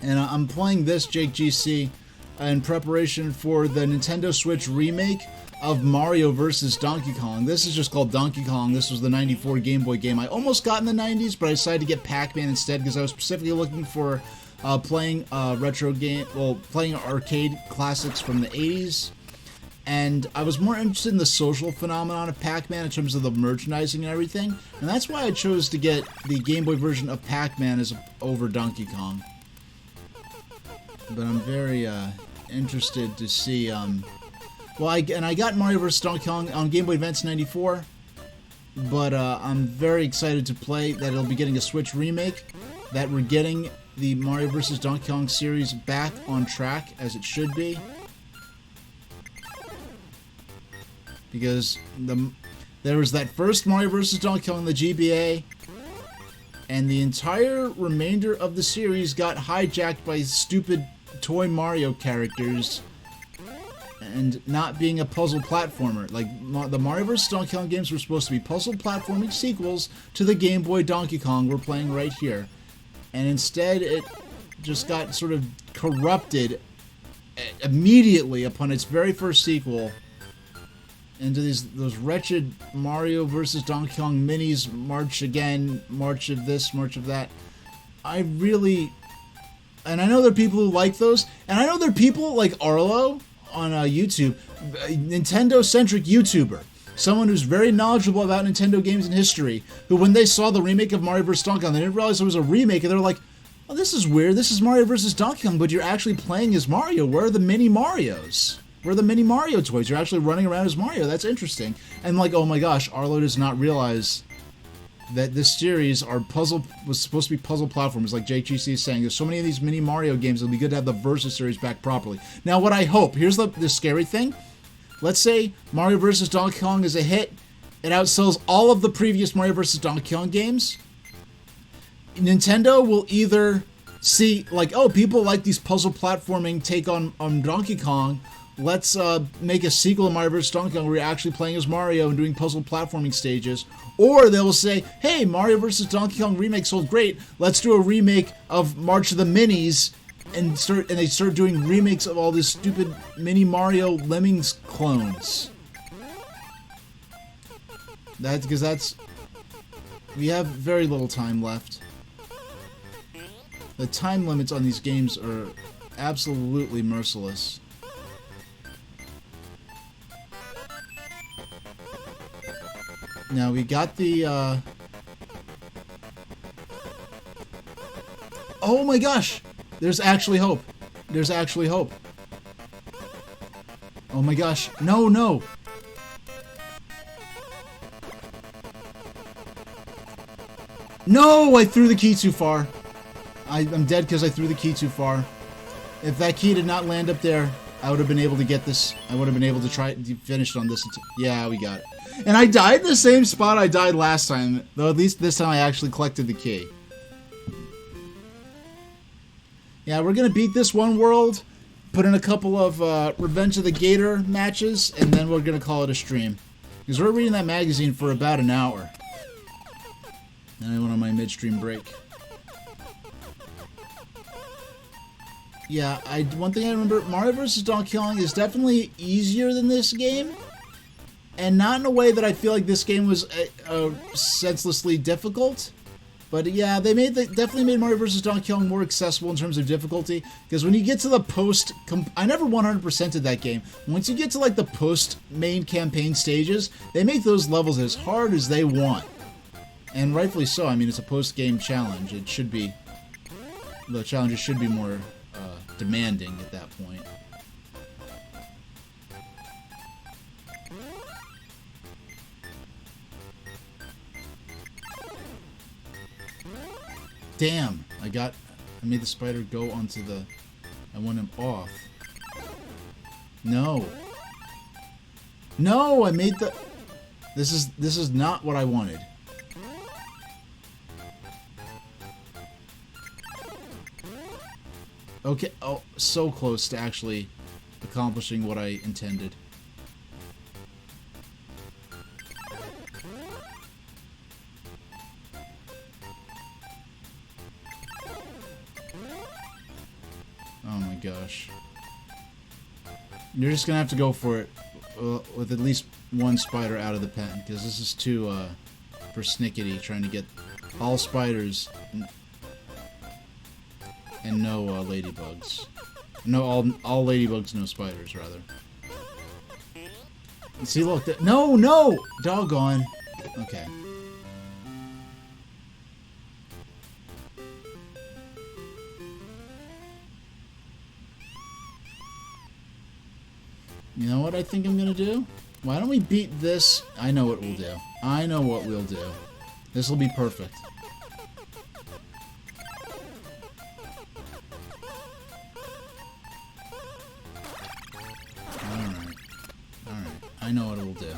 And I'm playing this, Jake GC, in preparation for the Nintendo Switch remake of Mario vs. Donkey Kong. This is just called Donkey Kong. This was the 94 Game Boy game. I almost got in the 90s, but I decided to get Pac-Man instead because I was specifically looking for playing retro game, well, playing arcade classics from the 80s. And I was more interested in the social phenomenon of Pac-Man in terms of the merchandising and everything. And that's why I chose to get the Game Boy version of Pac-Man over Donkey Kong. But I'm very interested to see. Well, I got Mario vs. Donkey Kong on Game Boy Advance '94, but I'm very excited to play that it'll be getting a Switch remake. That we're getting the Mario vs. Donkey Kong series back on track as it should be, because there was that first Mario vs. Donkey Kong, the GBA. And the entire remainder of the series got hijacked by stupid toy Mario characters and not being a puzzle platformer. Like, the Mario vs. Donkey Kong games were supposed to be puzzle platforming sequels to the Game Boy Donkey Kong we're playing right here. and instead it just got sort of corrupted immediately upon its very first sequel into those wretched Mario vs. Donkey Kong minis, March again, March of this, March of that. And I know there are people who like those, and I know there are people like Arlo on YouTube, a Nintendo-centric YouTuber, someone who's very knowledgeable about Nintendo games and history, who when they saw the remake of Mario vs. Donkey Kong, they didn't realize it was a remake, and they were like, oh, this is weird, this is Mario vs. Donkey Kong, but you're actually playing as Mario. Where are the mini Marios? Where are the mini Mario toys? You're actually running around as Mario. That's interesting. And like, oh my gosh, Arlo does not realize that this series was supposed to be puzzle platformers, like JGC is saying. There's so many of these mini Mario games, it'll be good to have the Versus series back properly. Now, what I hope, here's the scary thing. Let's say Mario vs. Donkey Kong is a hit. It outsells all of the previous Mario vs. Donkey Kong games. Nintendo will either see, like, oh, people like these puzzle platforming take on Donkey Kong. Let's make a sequel to Mario vs. Donkey Kong where you're actually playing as Mario and doing puzzle platforming stages. Or they'll say, hey, Mario vs. Donkey Kong remake sold great. Let's do a remake of March of the Minis, and they start doing remakes of all these stupid mini Mario Lemmings clones. We have very little time left. The time limits on these games are absolutely merciless. Now we got the, oh my gosh! There's actually hope. There's actually hope. Oh my gosh. No, no! No! I threw the key too far. I'm dead because I threw the key too far. If that key did not land up there, I would have been able to get this. I would have been able to finish on this. Yeah, we got it. And I died in the same spot I died last time, though at least this time I actually collected the key. Yeah, we're gonna beat this one world, put in a couple of Revenge of the Gator matches, and then we're gonna call it a stream. Because we're reading that magazine for about an hour. And I went on my midstream break. Yeah, one thing I remember, Mario vs. Donkey Kong is definitely easier than this game. And not in a way that I feel like this game was senselessly difficult. But yeah, they definitely made Mario vs. Donkey Kong more accessible in terms of difficulty. Because when you get to the I never 100%ed that game. Once you get to like the post-main campaign stages, they make those levels as hard as they want. And rightfully so. I mean, it's a post-game challenge. The challenges should be more demanding at that point. Damn, I made the spider go onto the, I want him off. No. No, I made the, this is not what I wanted. Okay, oh, so close to actually accomplishing what I intended. Oh my gosh. You're just gonna have to go for it with at least one spider out of the pen, because this is too persnickety, trying to get all spiders and no ladybugs. No, all ladybugs, no spiders, rather. See, look, no, no! Doggone. Okay. You know what I think I'm gonna do? Why don't we beat this? I know what we'll do. I know what we'll do. This will be perfect. Alright. Alright. I know what it will do.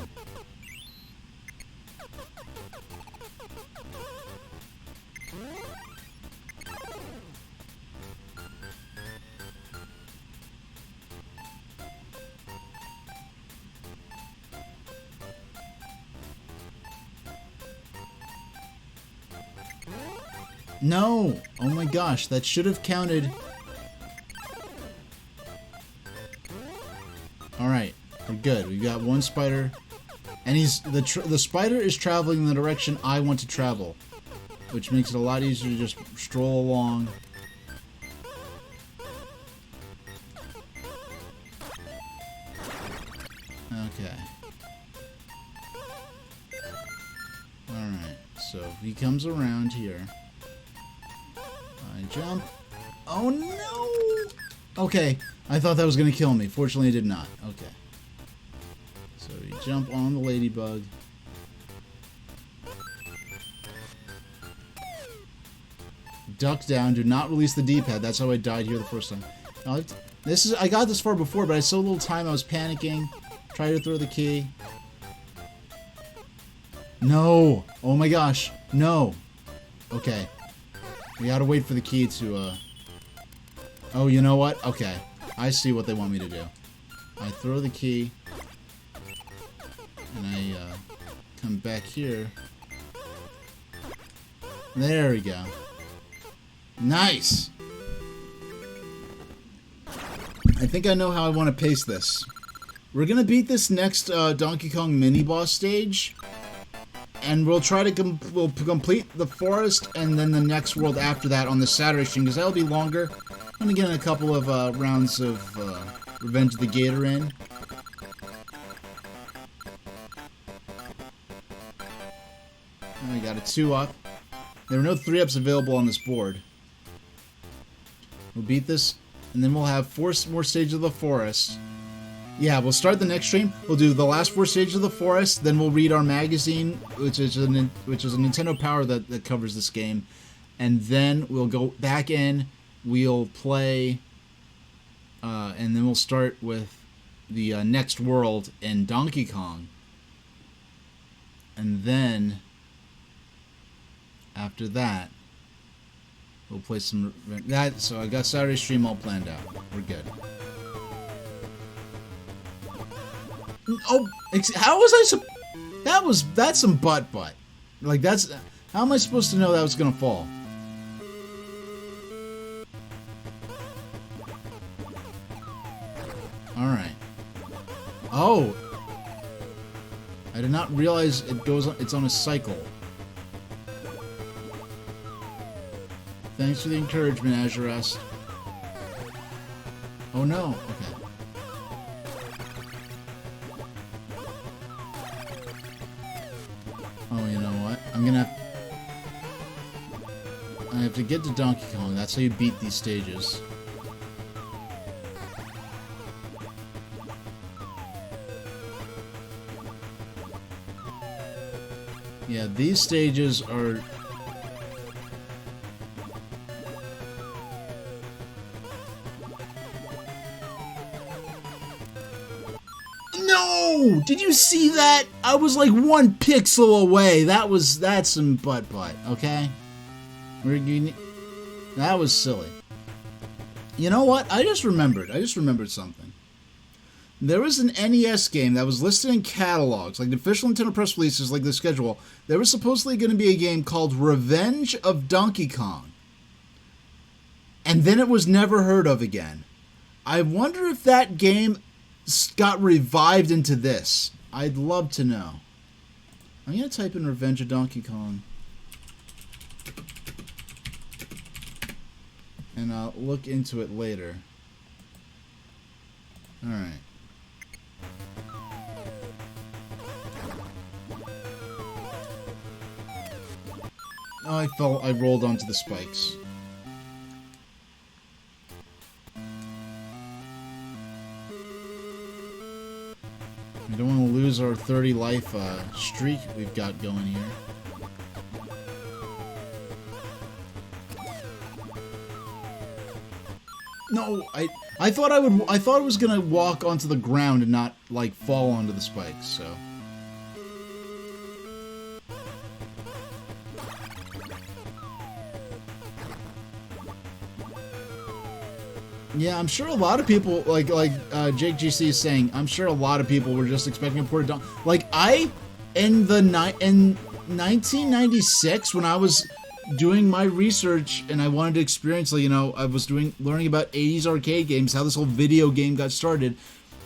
No! Oh my gosh, that should have counted. Alright, we're good. We've got one spider. And the spider is traveling in the direction I want to travel. Which makes it a lot easier to just stroll along. Okay. Alright, so if he comes around here, I jump. Oh no! Okay, I thought that was going to kill me. Fortunately, it did not. Okay. So we jump on the ladybug. Duck down. Do not release the D-pad. That's how I died here the first time. I got this far before, but I had so little time I was panicking. Tried to throw the key. No! Oh my gosh. No! Okay. We gotta wait for the key to, Oh, you know what? Okay. I see what they want me to do. I throw the key. And I, come back here. There we go. Nice! I think I know how I want to pace this. We're gonna beat this next Donkey Kong mini-boss stage. And we'll try to complete the forest and then the next world after that on the Saturday stream, because that'll be longer. I'm gonna get a couple of rounds of Revenge of the Gator in. I got a 2-up. There were no 3-ups available on this board. We'll beat this, and then we'll have 4 more stages of the forest. Yeah, we'll start the next stream. We'll do the last 4 stages of the forest, then we'll read our magazine, which is a Nintendo Power that covers this game, and then we'll go back in. We'll play, and then we'll start with the next world in Donkey Kong, and then after that, we'll play some that. So I got Saturday stream all planned out. We're good. Oh, how was I that's some butt. Like that's, how am I supposed to know that was gonna fall? All right. Oh, I did not realize it's on a cycle. Thanks for the encouragement, Azurest. Oh no, okay. Oh, you know what? I have to get to Donkey Kong. That's how you beat these stages. Yeah, these stages are... No! Did you see that? I was like 1 pixel away. That's some butt, okay? That was silly. You know what? I just remembered something. There was an NES game that was listed in catalogs, like the official Nintendo press releases, like the schedule. There was supposedly going to be a game called Revenge of Donkey Kong. And then it was never heard of again. I wonder if that game got revived into this. I'd love to know. I'm going to type in Revenge of Donkey Kong. And I'll look into it later. Alright. Oh, I rolled onto the spikes. We don't want to lose our 30 life streak we've got going here. No, I thought it was gonna walk onto the ground and not like fall onto the spikes, so. Yeah, I'm sure a lot of people, like Jake GC is saying, I'm sure a lot of people were just expecting a ported down. Like, in 1996, when I was doing my research and I wanted to experience, like, you know, I was learning about 80s arcade games, how this whole video game got started.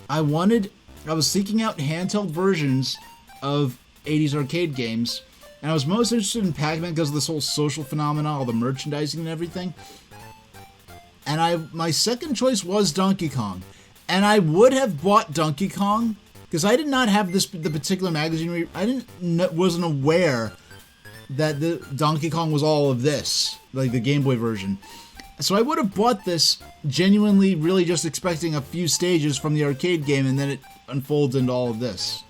I was seeking out handheld versions of 80s arcade games, and I was most interested in Pac-Man because of this whole social phenomenon, all the merchandising and everything. And my second choice was Donkey Kong. And I would have bought Donkey Kong because I did not have the particular magazine. Wasn't aware that the Donkey Kong was all of this, like the Game Boy version. So I would have bought this genuinely, really just expecting a few stages from the arcade game, and then it unfolds into all of this.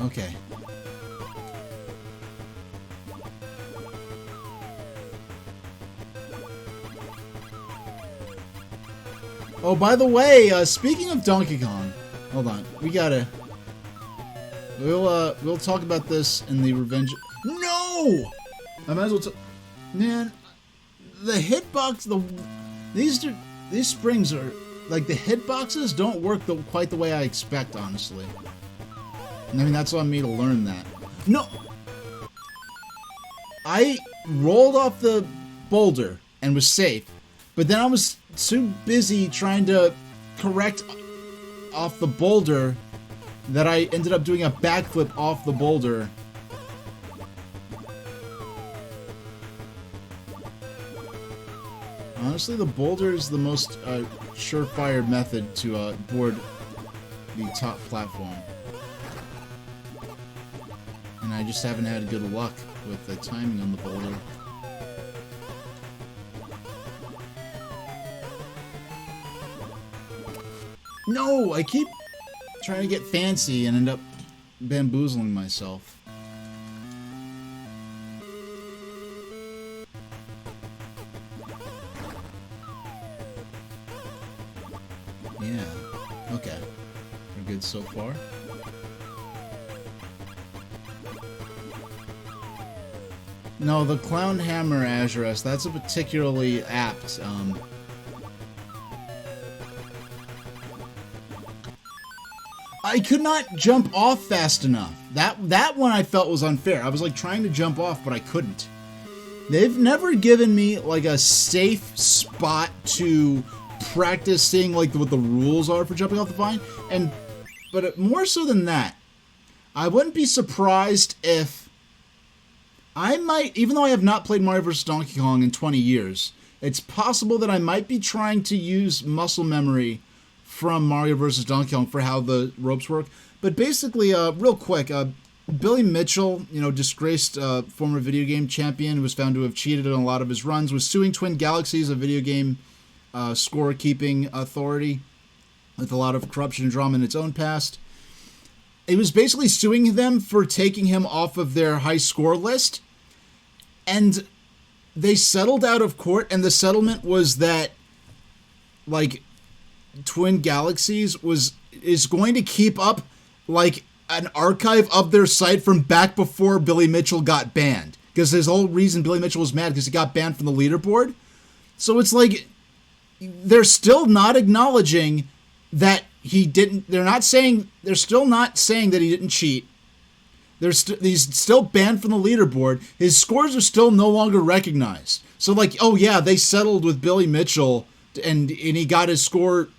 Okay. Oh, by the way, speaking of Donkey Kong, hold on, we'll talk about this in the Revenge. No, I might as well. Man, the hitbox, these springs are like the hitboxes don't work quite the way I expect, honestly. I mean, that's on me to learn that. No, I rolled off the boulder and was safe, but then I was too busy trying to correct off the boulder that I ended up doing a backflip off the boulder. Honestly, the boulder is the most surefire method to board the top platform. And I just haven't had good luck with the timing on the boulder. No, I keep trying to get fancy and end up bamboozling myself. Yeah, okay. We're good so far. No, the Clown Hammer Azurus, that's a particularly apt, I could not jump off fast enough. That one I felt was unfair. I was like trying to jump off, but I couldn't. They've never given me like a safe spot to practice seeing like what the rules are for jumping off the vine. But more so than that, I wouldn't be surprised if I might, even though I have not played Mario vs. Donkey Kong in 20 years, it's possible that I might be trying to use muscle memory from Mario vs. Donkey Kong for how the ropes work. But basically, real quick, Billy Mitchell, disgraced former video game champion who was found to have cheated on a lot of his runs, was suing Twin Galaxies, a video game scorekeeping authority with a lot of corruption and drama in its own past. It was basically suing them for taking him off of their high score list. And they settled out of court, and the settlement was that, like, Twin Galaxies is going to keep up, like, an archive of their site from back before Billy Mitchell got banned. Because his whole reason Billy Mitchell was mad because he got banned from the leaderboard. So it's like, they're still not acknowledging that he didn't, they're still not saying that he didn't cheat. He's still banned from the leaderboard. His scores are still no longer recognized. So like, oh yeah, they settled with Billy Mitchell and he got his score.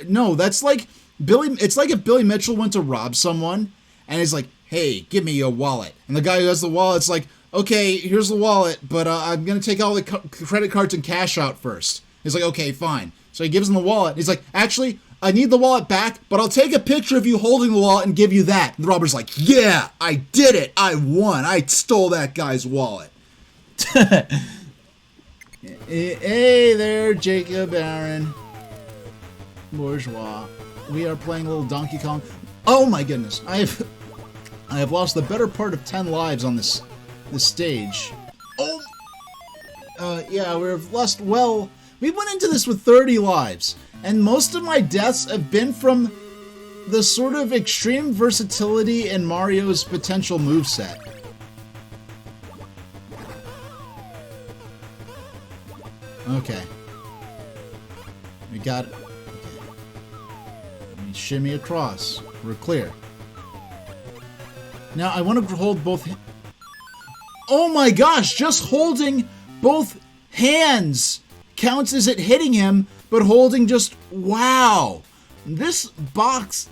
No, that's like it's like if Billy Mitchell went to rob someone and he's like, hey, give me your wallet. And the guy who has the wallet's like, okay, here's the wallet, but I'm going to take all the credit cards and cash out first. He's like, okay, fine. So he gives him the wallet. He's like, actually, I need the wallet back, but I'll take a picture of you holding the wallet and give you that. And the robber's like, yeah, I did it. I won. I stole that guy's wallet. Hey there, Jacob Aaron. Bourgeois. We are playing a little Donkey Kong. Oh my goodness. I have lost the better part of 10 lives on this stage. Oh! Yeah, we've lost, well, we went into this with 30 lives. And most of my deaths have been from the sort of extreme versatility in Mario's potential moveset. Okay. We got it. Okay. Let me shimmy across. We're clear. Now, I want to hold both... Oh my gosh! Just holding both hands counts as it hitting him, but holding just... Wow! This box...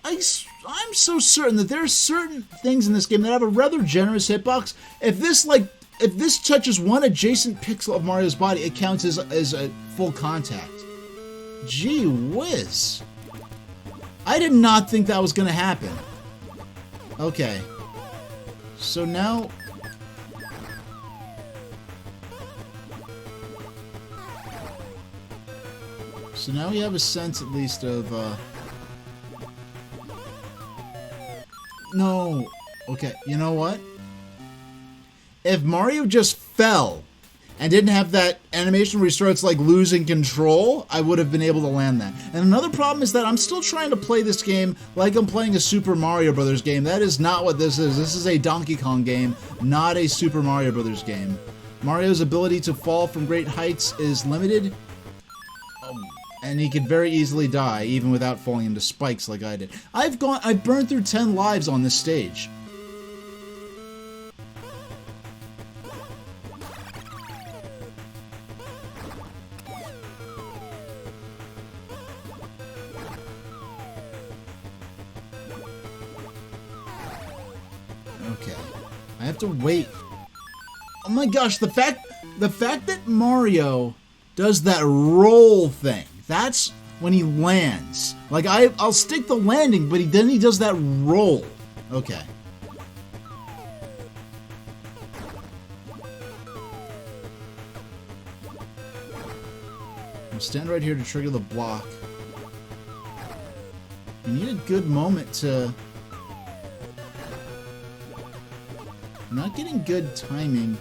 I'm so certain that there are certain things in this game that have a rather generous hitbox. If this touches one adjacent pixel of Mario's body, it counts as a full contact. Gee whiz. I did not think that was going to happen. Okay. So now... So now we have a sense, at least, of, No. Okay, you know what? If Mario just fell and didn't have that animation where he starts, like, losing control, I would have been able to land that. And another problem is that I'm still trying to play this game like I'm playing a Super Mario Brothers game. That is not what this is. This is a Donkey Kong game, not a Super Mario Brothers game. Mario's ability to fall from great heights is limited, and he could very easily die, even without falling into spikes like I did. I've burned through 10 lives on this stage. Okay. I have to wait. Oh my gosh, the fact that Mario does that roll thing. That's when he lands. Like, I'll stick the landing, but then he does that roll. Okay. I'm standing right here to trigger the block. You need a good moment to... I'm not getting good timing.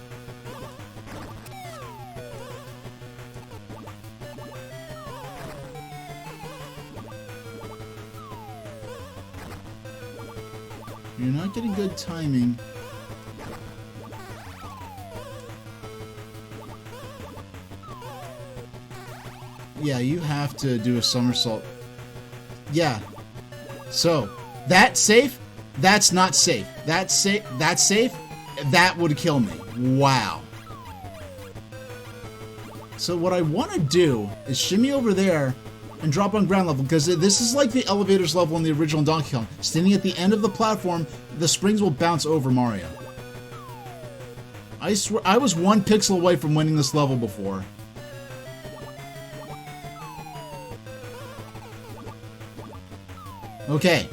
You're not getting good timing. Yeah, you have to do a somersault. Yeah. So, that's safe? That's not safe. That's safe? That's safe? That would kill me. Wow. So what I want to do is shimmy over there and drop on ground level, because this is like the elevators level in the original Donkey Kong. Standing at the end of the platform, the springs will bounce over Mario. I swear, I was 1 pixel away from winning this level before. Okay.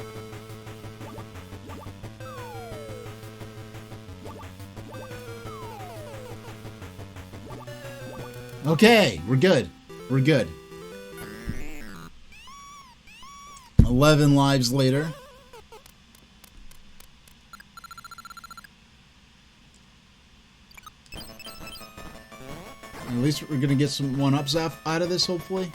Okay, we're good. We're good. 11 lives later. At least we're gonna get some 1-ups out of this, hopefully.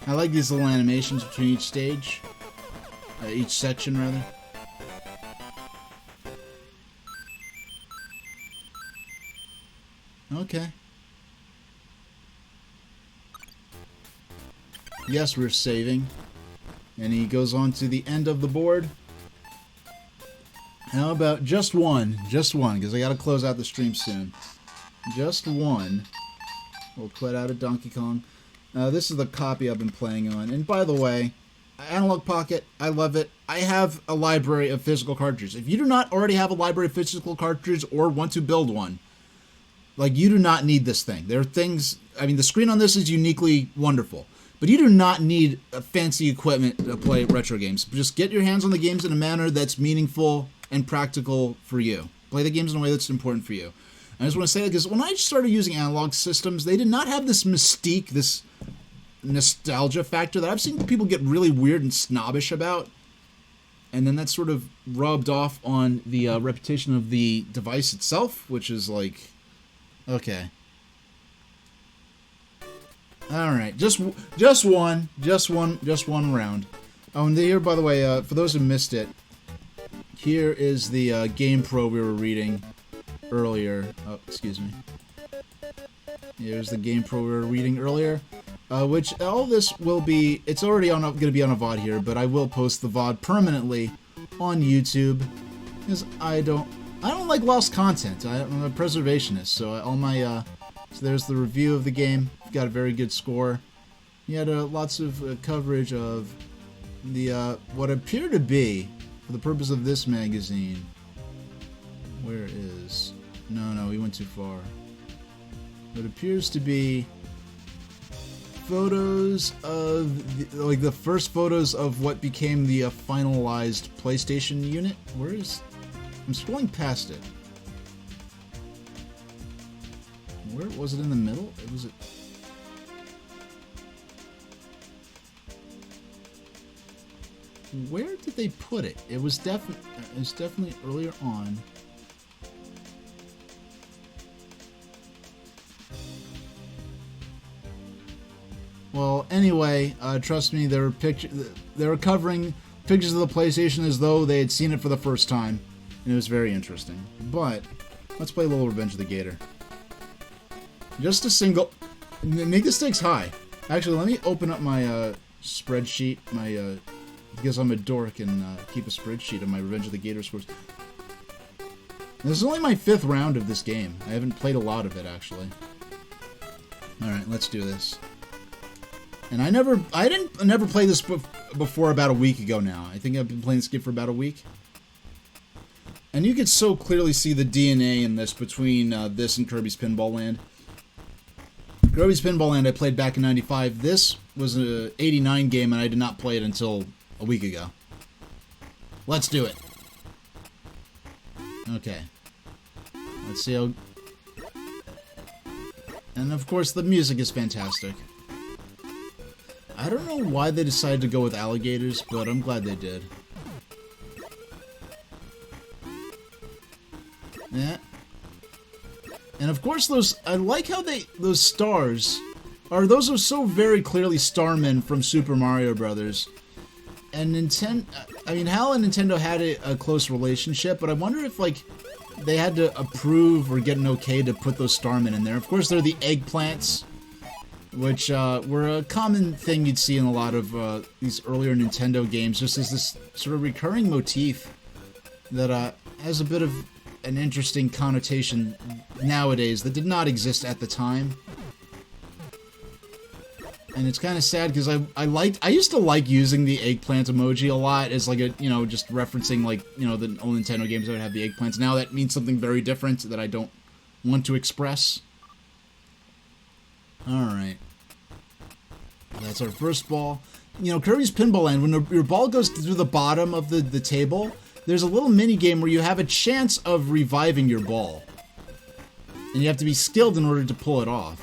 I like these little animations between each stage. Each section, rather. Okay. Yes, we're saving. And he goes on to the end of the board. How about just one? Just one, because I gotta close out the stream soon. Just one. We'll put out a Donkey Kong. This is the copy I've been playing on. And by the way, Analog Pocket, I love it. I have a library of physical cartridges. If you do not already have a library of physical cartridges or want to build one, like, you do not need this thing. There are things... I mean, the screen on this is uniquely wonderful. But you do not need fancy equipment to play retro games. Just get your hands on the games in a manner that's meaningful and practical for you. Play the games in a way that's important for you. I just want to say that because when I started using analog systems, they did not have this mystique, this nostalgia factor that I've seen people get really weird and snobbish about. And then that sort of rubbed off on the reputation of the device itself, which is like... Okay. All right, just one round. Oh, and here, by the way, for those who missed it, here is the Game Pro we were reading. earlier. Oh, excuse me. Here's the GamePro we were reading earlier. Which all this will be, it's already going to be on a VOD here, but I will post the VOD permanently on YouTube, because I don't like lost content. I'm a preservationist, so so there's the review of the game. Got a very good score. You had lots of coverage of the what appear to be, for the purpose of this magazine. Where is? No, we went too far. What appears to be photos of the first photos of what became the finalized PlayStation unit. Where is? I'm scrolling past it. Where was it? In the middle? It was. Where did they put it? It was definitely earlier on. Well, anyway, trust me, they were covering pictures of the PlayStation as though they had seen it for the first time, and it was very interesting. But let's play a little Revenge of the Gator. Just a single. Make the stakes high. Actually, let me open up my spreadsheet. Because I'm a dork and keep a spreadsheet of my Revenge of the Gator scores. This is only my 5th round of this game. I haven't played a lot of it, actually. Alright, let's do this. And I never played this before about a week ago now. I think I've been playing this game for about a week. And you can so clearly see the DNA in this between this and Kirby's Pinball Land. Kirby's Pinball Land I played back in '95. This was an '89 game and I did not play it until a week ago. Let's do it. Okay. Let's see how... And of course the music is fantastic. I don't know why they decided to go with alligators, but I'm glad they did. Yeah. And of course I like how those stars those are so very clearly Starmen from Super Mario Brothers. And Hal and Nintendo had a close relationship, but I wonder if, like, they had to approve or get an okay to put those Starmen in there. Of course, they're the eggplants, which were a common thing you'd see in a lot of these earlier Nintendo games, just as this sort of recurring motif that has a bit of an interesting connotation nowadays that did not exist at the time. And it's kind of sad because I used to like using the eggplant emoji a lot as like a, just referencing like, the old Nintendo games that would have the eggplants. Now that means something very different that I don't want to express. Alright. That's our first ball. Kirby's Pinball Land, when your ball goes through the bottom of the table, there's a little mini game where you have a chance of reviving your ball. And you have to be skilled in order to pull it off.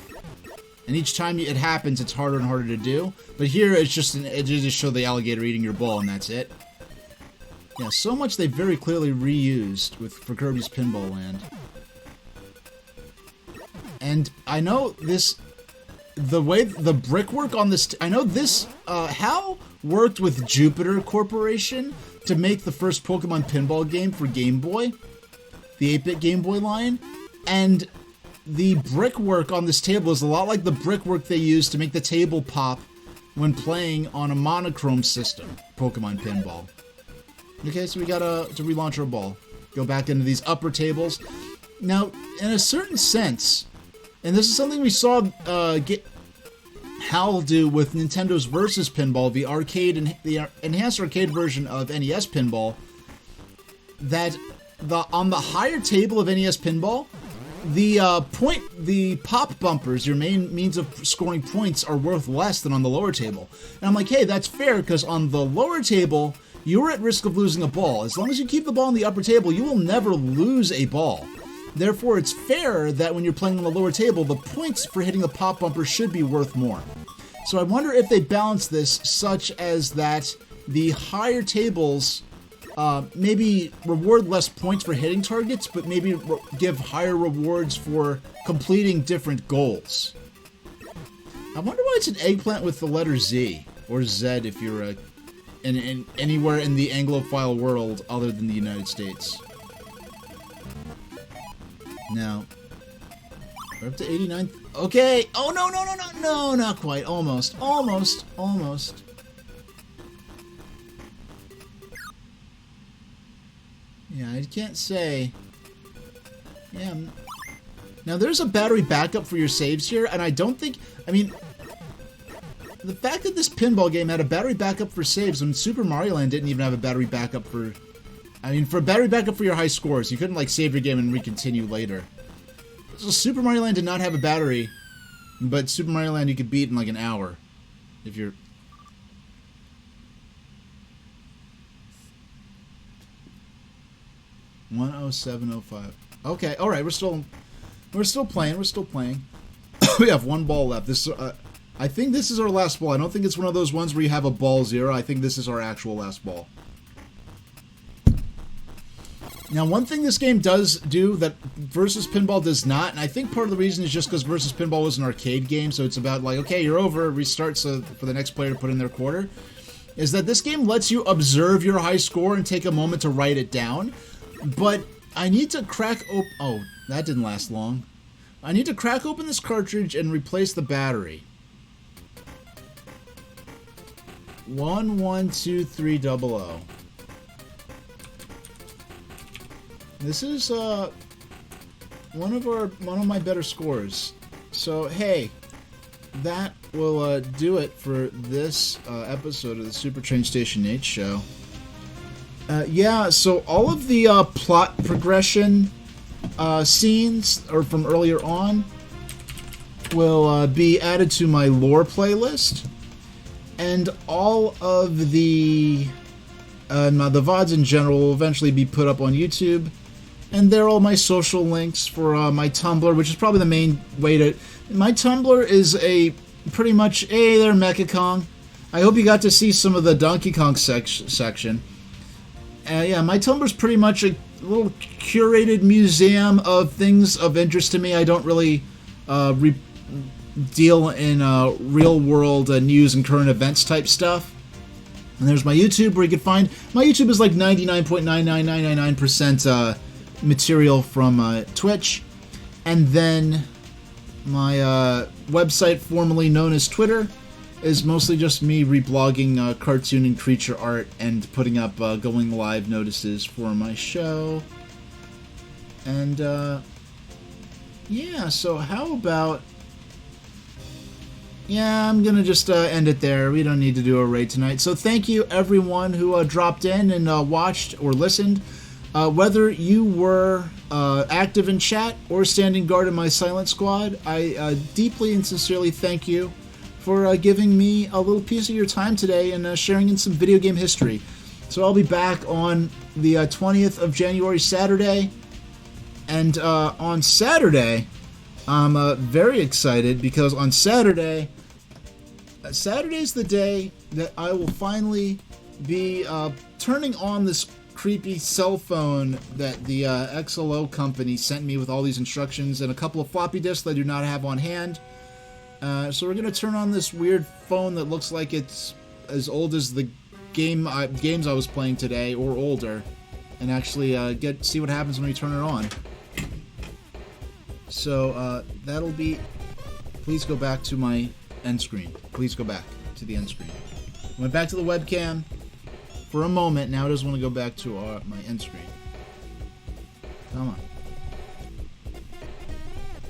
And each time it happens, it's harder and harder to do. But here, it just show the alligator eating your ball, and that's it. Yeah, so much they very clearly reused for Kirby's Pinball Land. And I know the way the brickwork on this, I know this, Hal worked with Jupiter Corporation to make the first Pokemon pinball game for Game Boy, the 8-bit Game Boy line, and the brickwork on this table is a lot like the brickwork they used to make the table pop when playing on a monochrome system, Pokemon Pinball. Okay, so we gotta to relaunch our ball. Go back into these upper tables. Now, in a certain sense, and this is something we saw Hal do with Nintendo's Versus Pinball, the enhanced arcade version of NES Pinball, that on the higher table of NES Pinball, the pop bumpers, your main means of scoring points, are worth less than on the lower table. And I'm like, hey, that's fair, because on the lower table, you're at risk of losing a ball. As long as you keep the ball on the upper table, you will never lose a ball. Therefore, it's fair that when you're playing on the lower table, the points for hitting the pop bumper should be worth more. So I wonder if they balance this such as that the higher tables maybe reward less points for hitting targets, but maybe give higher rewards for completing different goals. I wonder why it's an eggplant with the letter Z, or Z if you're in anywhere in the Anglophile world other than the United States. Now, we're up to 89. Okay. Oh, no, no, no, no, no, not quite. Almost, almost, almost. Yeah, I can't say. Yeah. Now, there's a battery backup for your saves here, and I don't think... I mean, the fact that this pinball game had a battery backup for saves when Super Mario Land didn't even have a battery backup for... I mean, for a battery backup for your high scores. You couldn't, like, save your game and recontinue later. So Super Mario Land did not have a battery, but Super Mario Land you could beat in, like, an hour. If you're... $107.05. Okay, alright, we're still playing, we're still playing. We have one ball left. This I think this is our last ball. I don't think it's one of those ones where you have a ball zero. I think this is our actual last ball. Now, one thing this game does do that Versus Pinball does not, and I think part of the reason is just because Versus Pinball was an arcade game, so it's about like, okay, you're over, restart so for the next player to put in their quarter, is that this game lets you observe your high score and take a moment to write it down. But I need to crack open... Oh, that didn't last long. I need to crack open this cartridge and replace the battery. 112300. This is one of my better scores. So hey, that will do it for this episode of the Super Train Station 8 show. Yeah, so all of the plot progression scenes or from earlier on will be added to my lore playlist, and all of the VODs in general will eventually be put up on YouTube. And there are all my social links for my Tumblr, which is probably the main way to... My Tumblr is pretty much, hey there, Mecha Kong. I hope you got to see some of the Donkey Kong section. Yeah, my Tumblr's pretty much a little curated museum of things of interest to me. I don't really deal in real-world news and current events type stuff. And there's my YouTube, where you can find... My YouTube is like 99.99999% material from Twitch. And then my website, formerly known as Twitter, is mostly just me reblogging cartoon and creature art and putting up going live notices for my show. And yeah, so how about... Yeah, I'm gonna just end it there. We don't need to do a raid tonight. So thank you everyone who dropped in and watched or listened. Whether you were active in chat or standing guard in my silent squad, I deeply and sincerely thank you for giving me a little piece of your time today and sharing in some video game history. So I'll be back on the 20th of January, Saturday. And on Saturday, I'm very excited because on Saturday's the day that I will finally be turning on this creepy cell phone that the XLO company sent me with all these instructions and a couple of floppy disks that I do not have on hand. So we're going to turn on this weird phone that looks like it's as old as the games I was playing today, or older, and actually see what happens when we turn it on. So that'll be... Please go back to my end screen. Please go back to the end screen. Went back to the webcam for a moment. Now it doesn't want to go back to my end screen. Come on.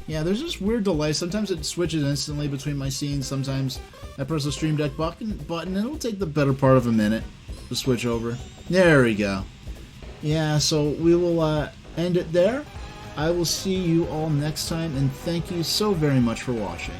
Yeah, there's this weird delay. Sometimes it switches instantly between my scenes. Sometimes I press the Stream Deck button and it'll take the better part of a minute to switch over. There we go. Yeah, so we will end it there. I will see you all next time, and thank you so very much for watching.